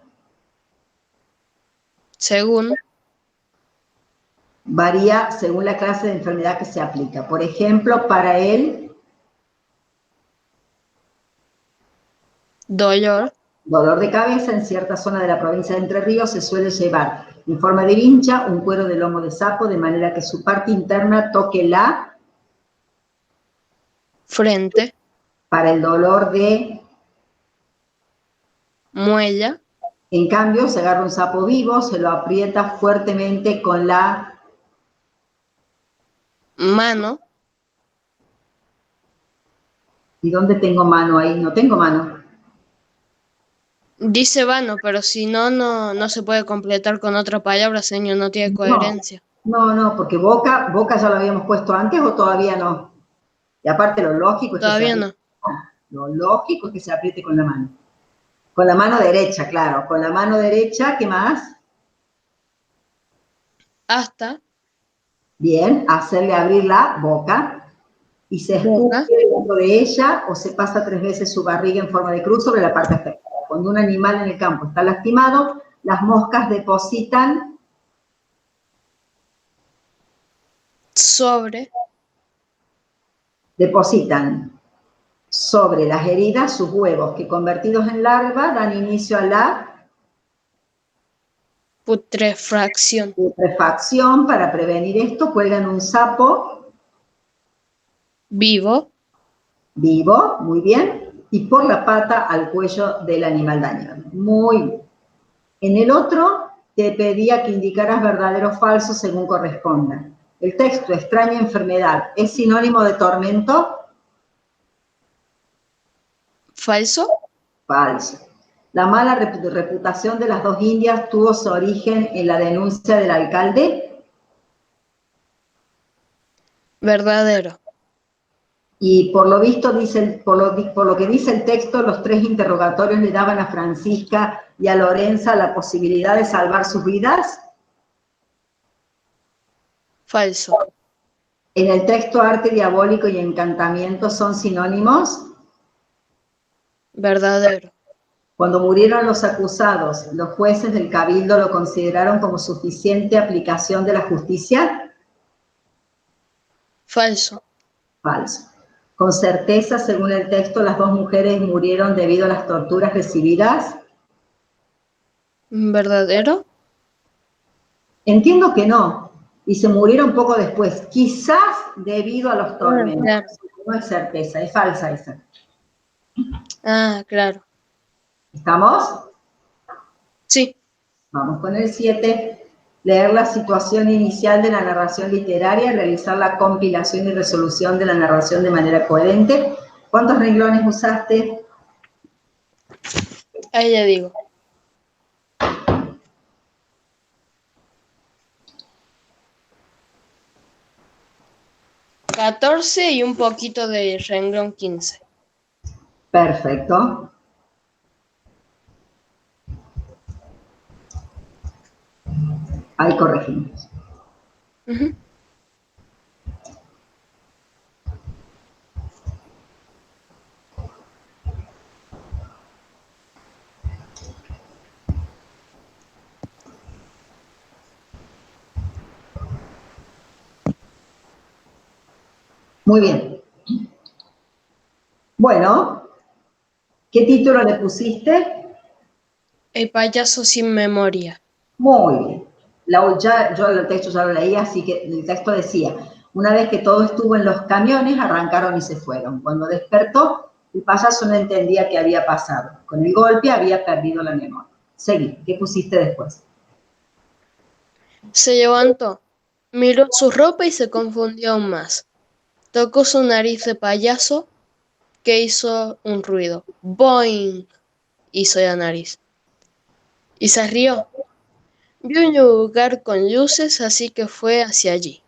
Según. según la clase de enfermedad que se aplica. Por ejemplo, para el Dolor. dolor de cabeza, en cierta zona de la provincia de Entre Ríos se suele llevar en forma de vincha un cuero de lomo de sapo, de manera que su parte interna toque la... Frente. Para el dolor de... Muella. En cambio, se agarra un sapo vivo, se lo aprieta fuertemente con la... Mano. ¿Y dónde tengo mano ahí? No tengo mano. Dice vano, pero si no, no se puede completar con otra palabra, señor, no tiene coherencia. No, porque boca ya lo habíamos puesto antes o todavía no. Y aparte lo lógico es Todavía que no. lo lógico es que se apriete con la mano. Con la mano derecha, claro. Con la mano derecha, ¿qué más? Hasta. Bien, hacerle abrir la boca y se Boca. escupe dentro de ella o se pasa 3 veces su barriga en forma de cruz sobre la parte afectada. Cuando un animal en el campo está lastimado, las moscas depositan sobre las heridas sus huevos, que convertidos en larva dan inicio a la putrefacción. Para prevenir esto, cuelgan un sapo vivo, muy bien, y por la pata al cuello del animal dañado. Muy bien. En el otro, te pedía que indicaras verdadero o falso según corresponda. El texto extraña enfermedad, ¿es sinónimo de tormento? Falso. Falso. La mala reputación de las 2 indias tuvo su origen en la denuncia del alcalde. Verdadero. Y por lo visto, por lo que dice el texto, los 3 interrogatorios le daban a Francisca y a Lorenza la posibilidad de salvar sus vidas. Falso. En el texto, arte diabólico y encantamiento son sinónimos. Verdadero. Cuando murieron los acusados, los jueces del cabildo lo consideraron como suficiente aplicación de la justicia. Falso. Falso. Con certeza, según el texto, las dos mujeres murieron debido a las torturas recibidas. ¿Verdadero? Entiendo que no, y se murieron poco después, quizás debido a los tormentos. Claro. No es certeza, es falsa esa. Ah, claro. ¿Estamos? Sí. Vamos con el 7. Leer la situación inicial de la narración literaria, realizar la compilación y resolución de la narración de manera coherente. ¿Cuántos renglones usaste? Ahí ya digo. 14 y un poquito de renglón 15. Perfecto. Ahí corregimos. Ujú. Muy bien. Bueno, ¿qué título le pusiste? El payaso sin memoria. Muy bien. Yo el texto ya lo leí, así que el texto decía, una vez que todo estuvo en los camiones, arrancaron y se fueron. Cuando despertó, el payaso no entendía qué había pasado. Con el golpe había perdido la memoria. Seguí, ¿qué pusiste después? Se levantó, miró su ropa y se confundió aún más. Tocó su nariz de payaso, que hizo un ruido. ¡Boing! Hizo la nariz. Y se rió. Vio un lugar con luces, así que fue hacia allí.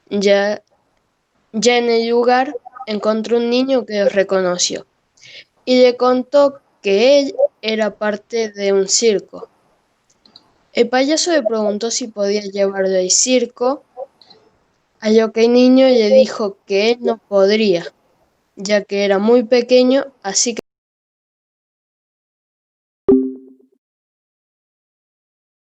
Ya en el lugar encontró un niño que lo reconoció y le contó que él era parte de un circo. El payaso le preguntó si podía llevarlo al circo, a lo que el niño le dijo que él no podría, ya que era muy pequeño, así que